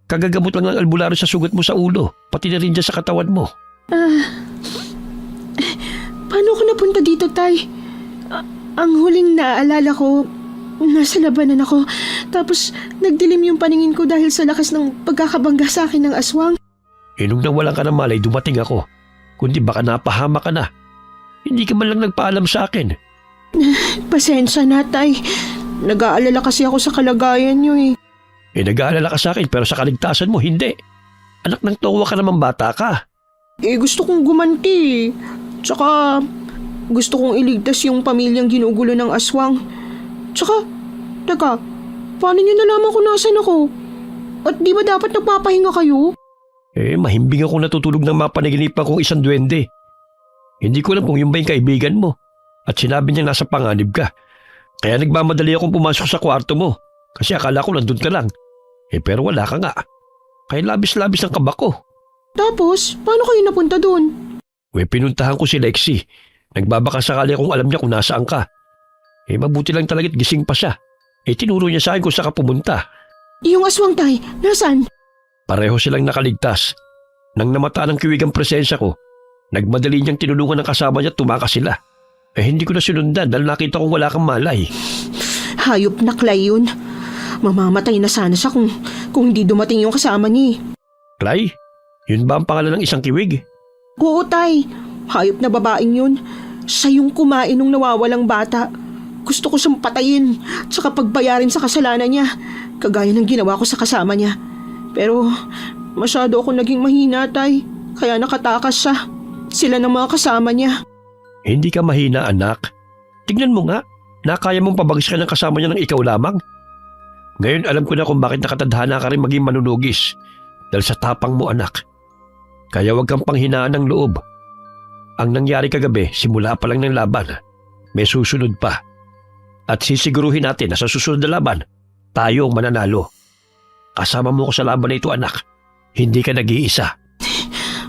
Kagagamot lang ng albularyo sa sugat mo sa ulo, pati na rin dyan sa katawan mo. Paano ako napunta dito, Tay? Ang huling naaalala ko, nasa labanan ako. Tapos nagdilim yung paningin ko dahil sa lakas ng pagkakabangga sa akin ng aswang. Nung nawalan ka ng malay, dumating ako. Kundi baka napahama ka na. Hindi ka man lang nagpaalam sa akin. Pasensya na, Tay. Nag-aalala kasi ako sa kalagayan niyo eh. Nag-aalala ka sa akin pero sa kaligtasan mo, hindi. Anak ng towa ka naman, bata ka. Gusto kong gumanti. Tsaka, gusto kong iligtas yung pamilyang ginugulo ng aswang. Tsaka, teka, paano niyo nalaman kung nasan ako? At di ba dapat nagpapahinga kayo? Mahimbing ako natutulog ng mapanaginipan kong isang duwende. Hindi ko alam kung yun ba yung kaibigan mo. At sinabi niya nasa panganib ka. Kaya nagmamadali akong pumasok sa kwarto mo. Kasi akala ko nandun ka lang. Pero wala ka nga. Kaya labis-labis ang kaba ko. Tapos, paano kayo napunta doon? Pinuntahan ko si Lexi. Nagbabaka sakali akong alam niya kung nasaan ka. Mabuti lang talaga't gising pa siya. Tinuro niya sa akin kung saan ka pumunta. Yung aswang, Tay, nasan? Pareho silang nakaligtas. Nang namataan ng kiwig ang presensya ko, nagmadali niyang tinulungan ng kasama niya at tumakas sila. Hindi ko na sinundan dahil nakita kong wala kang malay. Hayop na Clay yun. Mamamatay na sana siya kung hindi dumating yung kasama niya. Clay? Yun ba ang pangalan ng isang kiwig? Oo, Tay. Hayop na babaeng yun. Siya yung kumain nung nawawalang bata. Gusto ko siyang patayin tsaka pagbayarin sa kasalanan niya. Kagaya ng ginawa ko sa kasama niya. Pero masyado ako naging mahina, Tay. Kaya nakatakas siya. Sila ng mga kasama niya. Hindi ka mahina, anak. Tingnan mo nga, nakaya mong pabagis ka ng kasama niya ng ikaw lamang. Ngayon alam ko na kung bakit nakatadhana ka rin maging manunugis. Dahil sa tapang mo, anak. Kaya huwag kang panghinaan ng loob. Ang nangyari kagabi, simula pa lang ng laban. May susunod pa. At sisiguruhin natin na sa susunod na laban, tayo ang mananalo. Kasama mo ko sa laban na ito, anak. Hindi ka nag-iisa.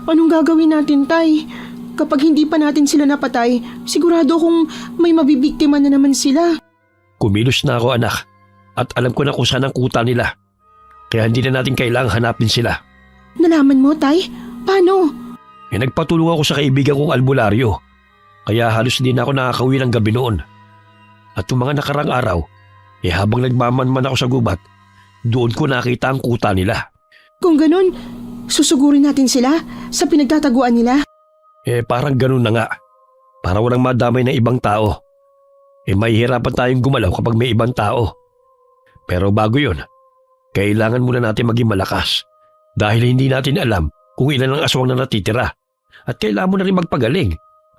Anong gagawin natin, Tay? Kapag hindi pa natin sila napatay, sigurado kung may mabibiktima na naman sila. Kumilos na ako, anak. At alam ko na kung saan ang kuta nila. Kaya hindi na natin kailangang hanapin sila. Nalaman mo, Tay? Paano? Nagpatulong ako sa kaibigan kong albularyo. Kaya halos hindi na ako nakakauwi ng gabi noon. At yung mga nakarang araw, habang nagmamanman ako sa gubat, doon ko nakita ang kuta nila. Kung ganun, susugurin natin sila sa pinagtataguan nila. Parang ganun na nga. Para walang madamay ng ibang tao. Mahihirapan tayong gumalaw kapag may ibang tao. Pero bago yun, Kailangan muna natin maging malakas dahil hindi natin alam kung ilan ang aswang na natitira at kailangan mo na rin magpagaling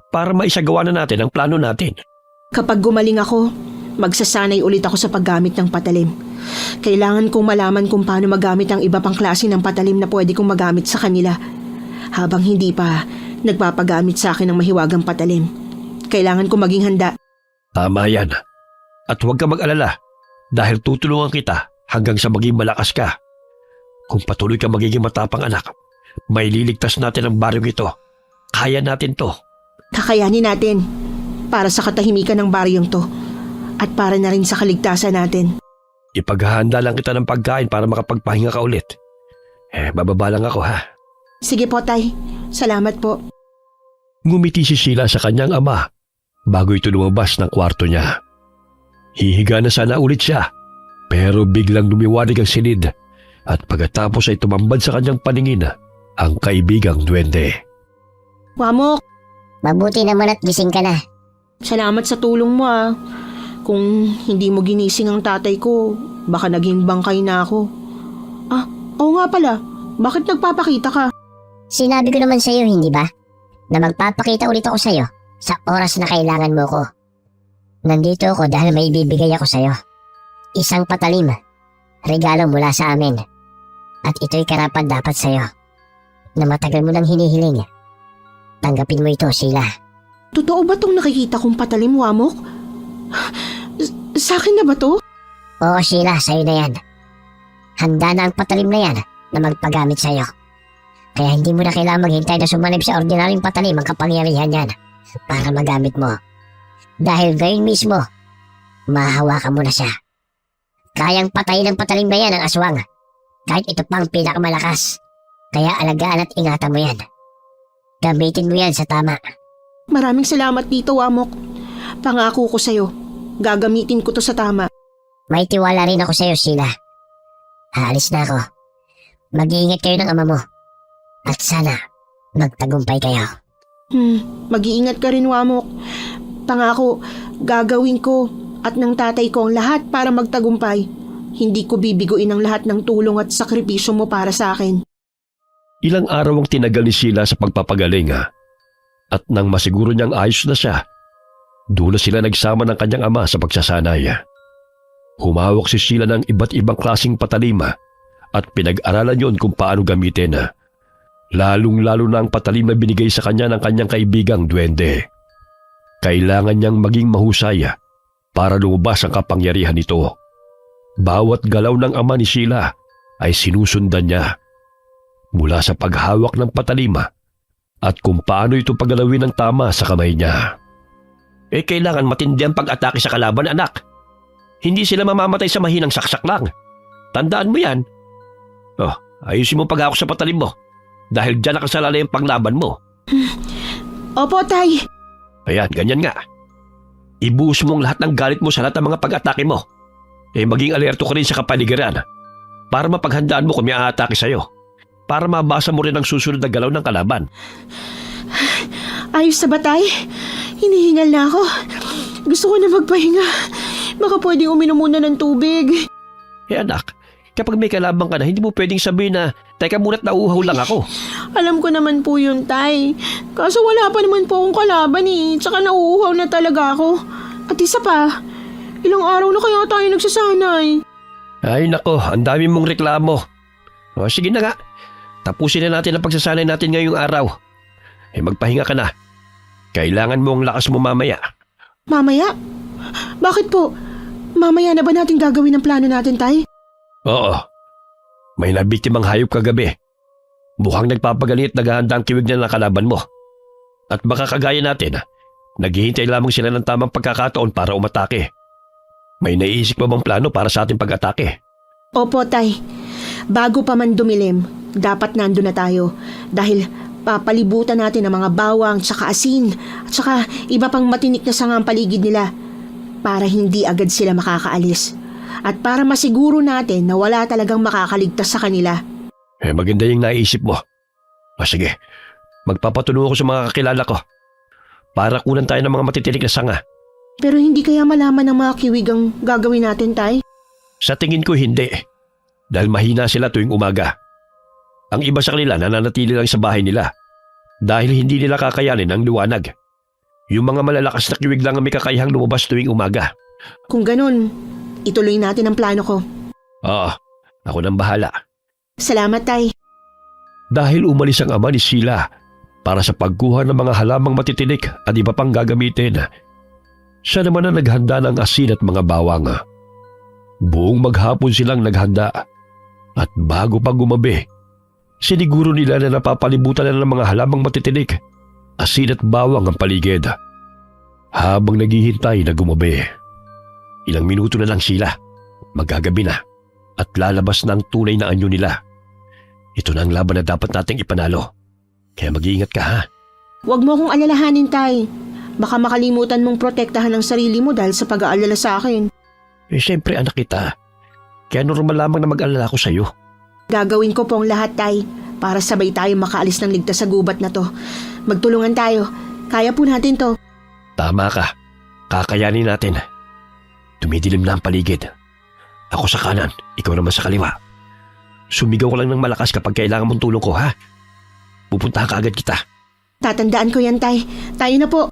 para maisagawa na natin ang plano natin. Kapag gumaling ako, magsasanay ulit ako sa paggamit ng patalim. Kailangan kong malaman kung paano magamit ang iba pang klase ng patalim na pwede kong magamit sa kanila. Habang hindi pa nagpapagamit sa akin ng mahiwagang patalim. Kailangan kong maging handa. Tama yan. At huwag ka mag-alala dahil tutulungan kita hanggang sa maging malakas ka. Kung patuloy ka magiging matapang anak, may liligtas natin ang baryong ito. Kaya natin to. Kakayanin natin para sa katahimikan ng baryong to at para na rin sa kaligtasan natin. Ipaghahanda lang kita ng pagkain para makapagpahinga ka ulit. Bababa lang ako ha. Sige po, Tay. Salamat po. Ngumiti si Sheila sa kanyang ama bago ito lumabas ng kwarto niya. Hihiga na sana ulit siya pero biglang lumiwanag ang silid at pagkatapos ay tumambad sa kanyang paningin ang kaibigang duwende. Wamok, Mabuti naman at gising ka na. salamat sa tulong mo ah. Kung hindi mo ginising ang tatay ko, baka naging bangkay na ako. Ah, oo nga pala. Bakit nagpapakita ka? Sinabi ko naman sa'yo, hindi ba? Na magpapakita ulit ako sa'yo sa oras na kailangan mo ko. Nandito ako dahil may ibibigay ako sa'yo. Isang patalim. Regalo mula sa amin. At ito'y karapat dapat sa'yo. Na matagal mo nang hinihiling. Tanggapin mo ito, Sheila. Totoo ba tong nakikita kong patalim, Wamok? Sa akin na ba to? Oo, Sheila, sa'yo na yan. Handa na ang patalim na yan na magpagamit sa'yo. Kaya hindi mo na kailangan maghintay na sumanib sa ordinaryong patalim ang kapangyarihan yan para magamit mo. Dahil ngayon mismo, mahahawakan mo na siya. Kayang patayin ng patalim na yan ang aswang. Kahit ito pang pinakamalakas. Kaya alagaan at ingatan mo yan. Gamitin mo yan sa tama. Maraming salamat dito, Wamok. Pangako ko sa'yo, gagamitin ko to sa tama. May tiwala rin ako sa'yo, Sheila. Aalis na ako. Mag-iingat kayo ng ama mo. At sana, magtagumpay kayo. Mag-iingat ka rin, Wamok. Pangako, gagawin ko at ng tatay ko ang lahat para magtagumpay. Hindi ko bibiguin ang lahat ng tulong at sakripisyo mo para sa akin. Ilang araw ang tinagal ni Sheila sa pagpapagaling at nang masiguro niyang ayos na siya, doon na sila nagsama ng kanyang ama sa pagsasanay. Humawak si Sheila ng iba't ibang klaseng patalima at pinag-aralan yon kung paano gamitin. Lalong-lalo na ang patalim na binigay sa kanya ng kanyang kaibigang duwende. Kailangan niyang maging mahusay para lumabas ang kapangyarihan nito. Bawat galaw ng ama ni Sheila ay sinusundan niya. Mula sa paghawak ng patalima at kung paano ito paggalawin ng tama sa kamay niya. Kailangan matindi ang pag-atake sa kalaban, anak. Hindi sila mamamatay sa mahinang saksak lang. Tandaan mo yan. Ayusin mo paghawak sa patalim mo dahil dyan nakasalalay ang panglaban mo. Opo, Tay. Ayan, ganyan nga. Ibuhos mo ang lahat ng galit mo sa lahat ng mga pag-atake mo. Maging alerto ka rin sa kapaligiran para mapaghandaan mo kung may aatake sa'yo. Para mabasa mo rin ang susunod na galaw ng kalaban. Ayos na ba, Tay? Hinihingal na ako. Gusto ko na magpahinga. Baka pwedeng uminom muna ng tubig. Anak, kapag may kalaban ka na, hindi mo pwedeng sabihin na, teka muna't nauuhaw lang ako. Alam ko naman po yun, Tay. Kaso wala pa naman po akong kalaban eh. Tsaka nauuhaw na talaga ako. At isa pa, ilang araw na kaya tayo nagsasanay. Ay nako, ang dami mong reklamo. Sige na nga. Tapusin na natin ang pagsasanay natin ngayong araw. Magpahinga ka na. Kailangan mo ang lakas mo mamaya. Mamaya? Bakit po? Mamaya na ba natin gagawin ang plano natin, Tay? Oo. May nabiktimang hayop kagabi. Mukhang nagpapagaling at naghahanda ang kiwig na ng kalaban mo. At baka kagaya natin, naghihintay lamang sila ng tamang pagkakataon para umatake. May naiisip mo bang plano para sa ating pag-atake? Opo, Tay. Bago pa man dumilim, dapat nandun na tayo. Dahil papalibutan natin ang mga bawang, tsaka asin, at tsaka iba pang matinik na sanga ang paligid nila para hindi agad sila makakaalis. At para masiguro natin na wala talagang makakaligtas sa kanila. Maganda yung naisip mo. Sige, magpapatulong ako sa mga kakilala ko para kunan tayo ng mga matitinik na sanga. Pero hindi kaya malaman ng mga kiwig ang gagawin natin, Tay? Sa tingin ko hindi. dahil mahina sila tuwing umaga. Ang iba sa kanila nananatili lang sa bahay nila dahil hindi nila kakayanin ang liwanag. Yung mga malalakas na kiwig lang ang may kakayahang lumabas tuwing umaga. Kung ganun, ituloy natin ang plano ko. Oo, ako nang bahala. Salamat, Tay. Dahil umalis ang ama ni Sheila para sa pagkuha ng mga halamang matitinik at iba pang gagamitin, siya naman ang naghanda ng asin at mga bawang. Buong maghapon silang naghanda at bago pa gumabi, siniguro nila na napapalibutan na ng mga halamang matitinik, asin at bawang ang paligid. Habang naghihintay na gumabi, ilang minuto na lang sila, magagabi na at lalabas na ang tunay na anyo nila. Ito na ang laban na dapat nating ipanalo. Kaya mag-iingat ka, ha? Huwag mo akong alalahanin, Tay. Baka makalimutan mong protektahan ang sarili mo dahil sa pag-aalala sa akin. Siyempre anak kita. Kaya normal lamang na mag-alala ko sa'yo. Gagawin ko po ang lahat, Tay, para sabay tayo makaalis ng ligtas sa gubat na to. Magtulungan tayo. Kaya po natin to. Tama ka. Kakayanin natin. Tumidilim na ang paligid. Ako sa kanan, ikaw naman sa kaliwa. Sumigaw ka lang ng malakas kapag kailangan mong tulong ko, ha? Pupuntahan ka agad kita. Tatandaan ko yan, Tay. Tayo na po.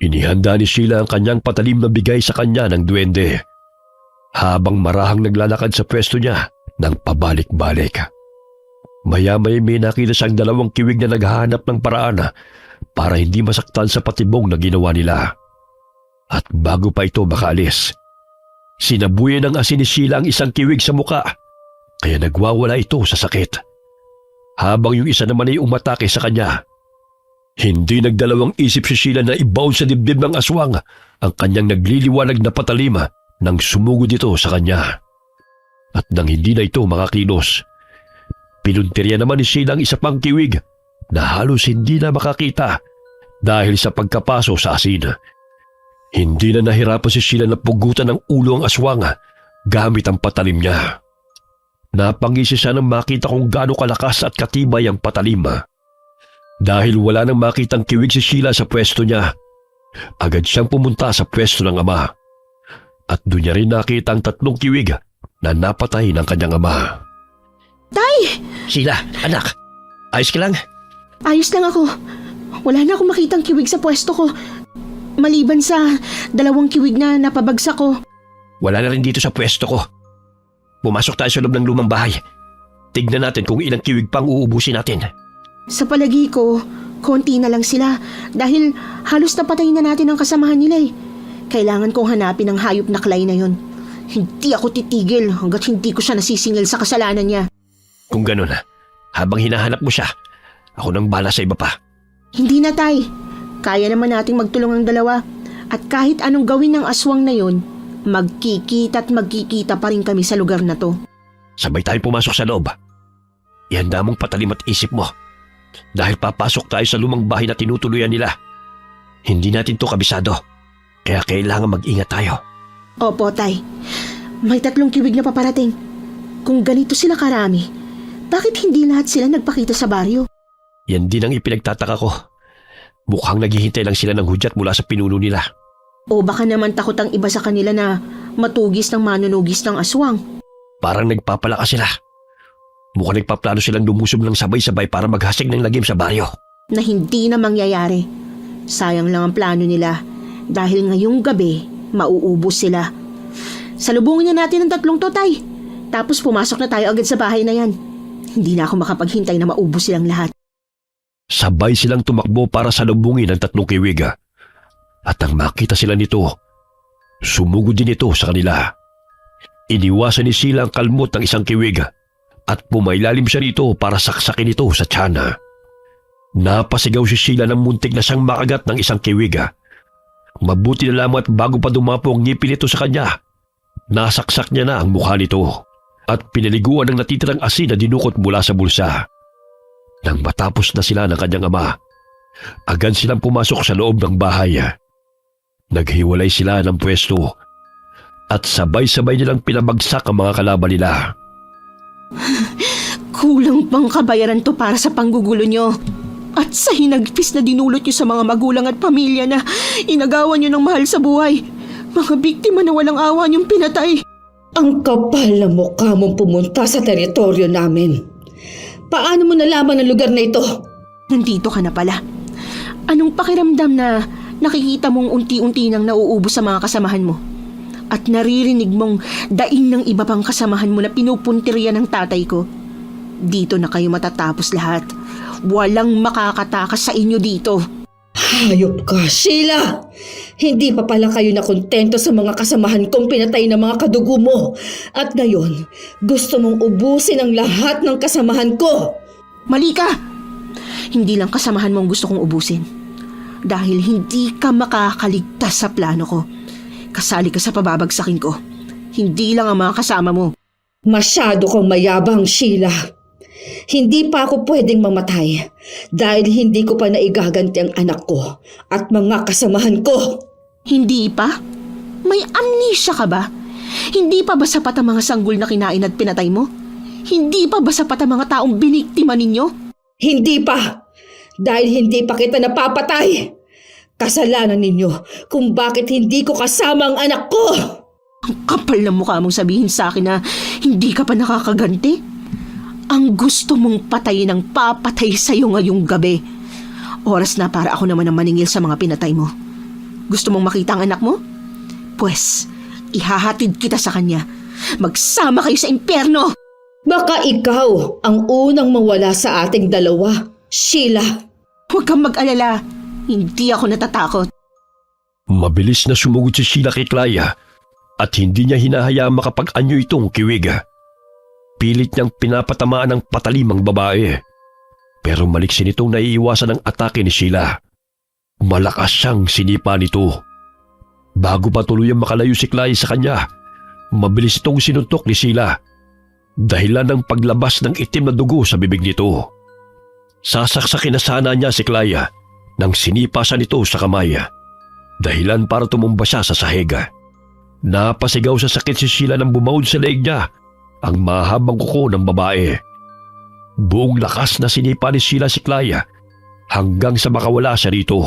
Inihanda ni Sheila ang kanyang patalim na bigay sa kanya ng duwende. Habang marahang naglalakad sa pwesto niya ng pabalik-balik. Maya-maya may nakita siyang dalawang kiwig na naghahanap ng paraan para hindi masaktan sa patibong na ginawa nila. At bago pa ito makaalis, sinabuyan ng asin ni Sheila ang isang kiwig sa muka, kaya nagwawala ito sa sakit. Habang yung isa naman ay umatake sa kanya, hindi nagdalawang isip si Sheila na ibaon sa dibdib ng aswang ang kanyang nagliliwanag na patalima nang sumugod ito sa kanya. At nang hindi na ito makakilos, pinuntirya naman ni Sheila ang isa pang kiwig na halos hindi na makakita dahil sa pagkapaso sa asin. Hindi na nahirapan si Sheila na pugutan ng ulo ang aswang gamit ang patalim niya. Napangisi siya nang makita kung gaano kalakas at katibay ang patalim. Dahil wala nang makitang kiwig si Sheila sa pwesto niya, agad siyang pumunta sa pwesto ng ama. At doon niya rin nakita ang 3 kiwig na napatay ng kanyang ama. Tay! Sheila, anak, ayos ka lang? Ayos lang ako. Wala na akong makitang kiwig sa pwesto ko. Maliban sa 2 kiwig na napabagsak ko. Wala na rin dito sa pwesto ko. Pumasok tayo sa loob ng lumang bahay. Tignan natin kung ilang kiwig pang uubusin natin. Sa palagi ko, konti na lang sila dahil halos napatay na natin ang kasamahan nila eh. Kailangan kong hanapin ang hayop na Clay na yon. Hindi ako titigil hanggat hindi ko siya nasisingil sa kasalanan niya. Kung ganun, habang hinahanap mo siya, ako nang bala sa iba pa. Hindi na, Tay. Kaya naman nating magtulong ang dalawa. At kahit anong gawin ng aswang na yon, magkikita pa rin kami sa lugar na to. Sabay tayo pumasok sa loob. Ihanda mong patalim at isip mo. Dahil papasok tayo sa lumang bahay na tinutuluyan nila. Hindi natin to kabisado. Kaya kailangan mag-ingat tayo. Opo, Tay. May 3 kiwig na paparating. Kung ganito sila karami, bakit hindi lahat sila nagpakita sa baryo? Yan din ang ipinagtataka ko. Mukhang naghihintay lang sila ng hudyat mula sa pinuno nila. O baka naman takot ang iba sa kanila na matugis ng manunugis ng aswang. Parang nagpapalakas sila. Mukhang nagpaplano silang lumusob ng sabay-sabay para maghasig ng lagim sa baryo. Na hindi na mangyayari. Sayang lang ang plano nila dahil ngayong gabi mauubos sila. Salubungin na natin ang 3 to, Tay. Tapos pumasok na tayo agad sa bahay na yan. Hindi na ako makapaghintay na maubos silang lahat. Sabay silang tumakbo para salubungin ang 3 kiwig. At nang makita sila nito, sumugod din ito sa kanila. Iniwasan ni Sheila ang kalmot ng isang kiwig at pumailalim siya nito para saksakin ito sa tiyan. Napasigaw si Sheila ng muntik na siyang makagat ng isang kiwig. Mabuti na lamang at bago pa dumapo ang ngipin nito sa kanya, nasaksak niya na ang mukha nito at pinaliguan ng natitirang asin na dinukot mula sa bulsa. Nang matapos na sila ng kanyang ama, agad silang pumasok sa loob ng bahay. Naghiwalay sila ng pwesto at sabay-sabay nilang pinabagsak ang mga kalaban nila. Kulang pang kabayaran to para sa panggugulo nyo. At sa hinagpis na dinulot nyo sa mga magulang at pamilya na inagawan nyo ng mahal sa buhay. Mga biktima na walang awa nyong pinatay. Ang kapal na mukha mong pumunta sa teritoryo namin. Paano mo nalaman ang lugar na ito? Nandito ka na pala. Anong pakiramdam na nakikita mong unti-unti nang nauubos sa mga kasamahan mo? At naririnig mong daing ng iba pang kasamahan mo na pinupuntirya ng tatay ko? Dito na kayo matatapos lahat. Walang makakatakas sa inyo dito. Hayop ka, Sheila! Hindi pa pala kayo nakontento sa mga kasamahan kong pinatay ng mga kadugo mo. At ngayon, gusto mong ubusin ang lahat ng kasamahan ko. Mali ka! Hindi lang kasamahan mo ang gusto kong ubusin. Dahil hindi ka makakaligtas sa plano ko. Kasali ka sa pababagsakin ko. Hindi lang ang mga kasama mo. Masyado kang mayabang, Sheila. Hindi pa ako pwedeng mamatay dahil hindi ko pa naigaganti ang anak ko at mga kasamahan ko. Hindi pa? May amnesia ka ba? Hindi pa ba sapat ang mga sanggol na kinain at pinatay mo? Hindi pa ba sapat ang mga taong biniktima ninyo? Hindi pa! Dahil hindi pa kita napapatay! Kasalanan ninyo kung bakit hindi ko kasama ang anak ko! Ang kapal ng mukha mong sabihin sa akin na hindi ka pa nakakaganti? Ang gusto mong patayin ang papatay sa'yo ngayong gabi. Oras na para ako naman ang maningil sa mga pinatay mo. Gusto mong makita ang anak mo? Pwes, ihahatid kita sa kanya. Magsama kayo sa impyerno! Baka ikaw ang unang mawala sa ating dalawa, Sheila. Huwag kang mag-alala. Hindi ako natatakot. Mabilis na sumugod si Sheila kay Clya at hindi niya hinahayaang makapag-anyo itong kiwig. Pilit niyang pinapatamaan ng patalim ang babae. Pero maliksin itong naiiwasan ng atake ni Sheila. Malakas siyang sinipa nito. Bago pa tuluyang makalayo si Clya sa kanya, mabilis itong sinuntok ni Sheila. Dahilan ng paglabas ng itim na dugo sa bibig nito. Sasaksakin na sana niya si Clya nang sinipa siya nito sa kamay. Dahilan para tumumba siya sa sahig. Napasigaw sa sakit si Sheila nang bumawod sa leeg niya ang mahabang kuko ng babae. Buong lakas na sinipa ni Sheila si Clya hanggang sa makawala siya rito.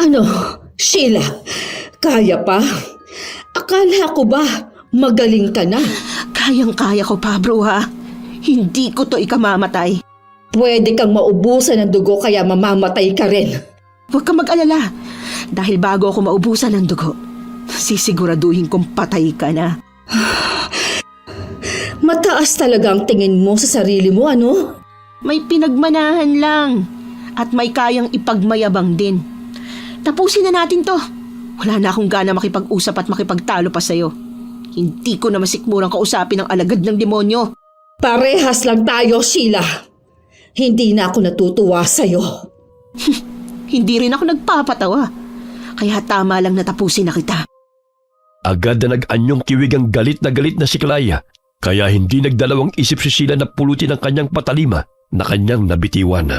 Ano, Sheila? Kaya pa? Akala ko ba magaling ka na? Kayang-kaya ko pa, bro, ha? Hindi ko to ikamamatay. Pwede kang maubusan ng dugo kaya mamamatay ka rin. Huwag kang mag-alala. Dahil bago ako maubusan ng dugo, sisiguraduhin kong patay ka na. Mataas talaga ang tingin mo sa sarili mo, ano? May pinagmanahan lang. At may kayang ipagmayabang din. Tapusin na natin to. Wala na akong gana makipag-usap at makipagtalo pa sa'yo. Hindi ko na masikmurang kausapin ang alagad ng demonyo. Parehas lang tayo, Sheila. Hindi na ako natutuwa sa'yo. Hindi rin ako nagpapatawa. Kaya tama lang na tapusin na kita. Agad na nag-anyong kiwig ang galit na si Clya, kaya hindi nagdalawang isip si Sheila na pulutin ang kanyang patalima na kanyang nabitiwan.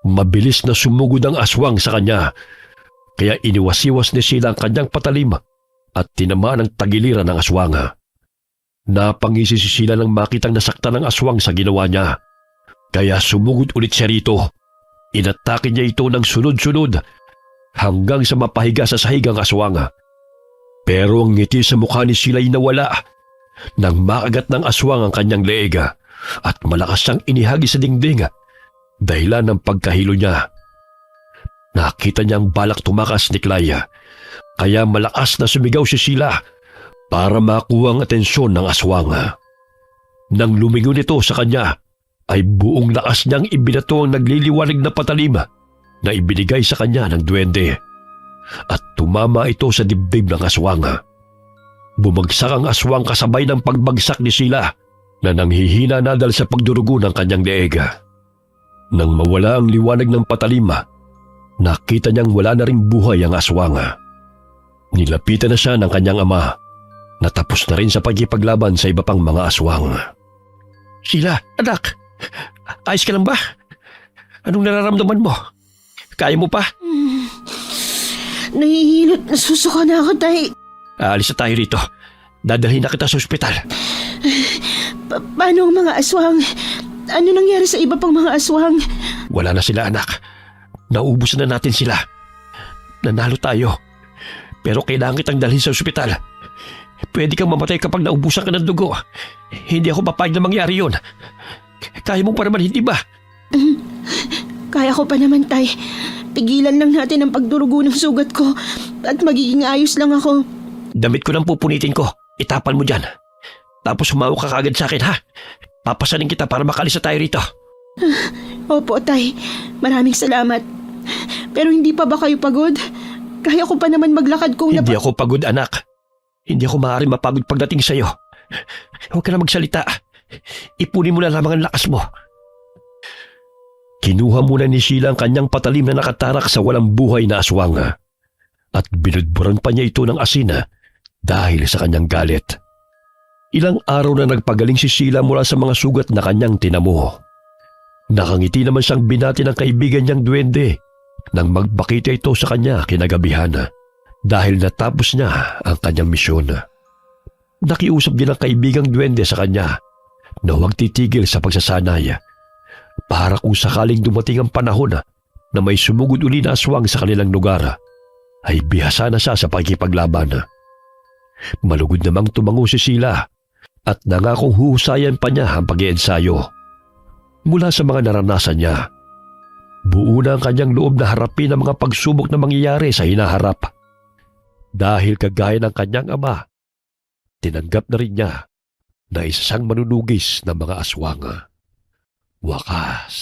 Mabilis na sumugod ang aswang sa kanya, kaya iniwas-iwas ni Sheila ang kanyang patalima at tinamaan ang tagiliran ng aswang. Napangisi si Sheila nang makitang nasaktan ng aswang sa ginawa niya, kaya sumugod ulit siya rito. Inatake niya ito ng sunod-sunod hanggang sa mapahiga sa sahig ang aswang. Pero ang ngiti sa mukha ni Sheila ay nawala nang makagat ng aswang ang kanyang leeg at malakas siyang inihagi sa dingding dahilan ng pagkahilo niya. Nakita niyang balak tumakas ni Clya, kaya malakas na sumigaw si Sheila para makuha ang atensyon ng aswang. Nang lumingon ito sa kanya, ay buong lakas niyang ibinato ang nagliliwanag na patalim na ibinigay sa kanya ng duwende. At tumama ito sa dibdib ng aswang. Bumagsak ang aswang kasabay ng pagbagsak ni Sheila na nanghihina na dahil sa pagdurugo ng kanyang leeg. Nang mawala ang liwanag ng patalima, nakita niyang wala na ring buhay ang aswang. Nilapitan na siya ng kanyang ama. Natapos na rin sa pagkipaglaban sa iba pang mga aswang. Sheila, anak, ayos ka lang ba? Anong nararamdaman mo? Kaya mo pa? Nahihilot na susuka na ako, tay. Aalis na tayo rito. Dadalhin na kita sa ospital. Paano ang mga aswang? Ano nangyari sa iba pang mga aswang? Wala na sila, anak. Naubos na natin sila. Nanalo tayo. Pero kailangan kitang dalhin sa ospital. Pwede kang mamatay kapag naubusan ka ng dugo. Hindi ako papayag na mangyari yun. Kaya mo pa naman, hindi ba? Kaya ko pa naman, Tay. Tigilan lang natin ang pagdurugo ng sugat ko at magiging ayos lang ako. Damit ko nang pupunitin ko. Itapan mo dyan. Tapos humawak ka kagad sa akin, ha? Papasanin kita para makalis na tayo rito. Opo, Tay. Maraming salamat. Pero hindi pa ba kayo pagod? Kaya ko pa naman maglakad kung Hindi ako pagod, anak. Hindi ako maaaring mapagod pagdating sa'yo. Huwag ka na magsalita. Ipunin mo na lamang ang lakas mo. Kinuha muna ni Sheila ang kanyang patalim na nakatarak sa walang buhay na aswang at binudburan pa niya ito ng asina dahil sa kanyang galit. Ilang araw na nagpagaling si Sheila mula sa mga sugat na kanyang tinamo. Nakangiti naman siyang binati ng kaibigan niyang duwende nang magbakita ito sa kanya kinagabihan dahil natapos niya ang kanyang misyon. Nakiusap din ang kaibigang duwende sa kanya na huwag titigil sa pagsasanay para kung sakaling dumating ang panahon na may sumugod uli na aswang sa kanilang lugar ay bihasa na siya sa pakikipaglaban. Malugod namang tumango si Sheila at nangakong huhusayan pa niya ang pag-iensayo. Mula sa mga naranasan niya, buo na ang kanyang loob na harapin ang mga pagsubok na mangyayari sa hinaharap. Dahil kagaya ng kanyang ama, tinanggap na rin niya na isa siyang manunugis ng mga aswang. Wakas.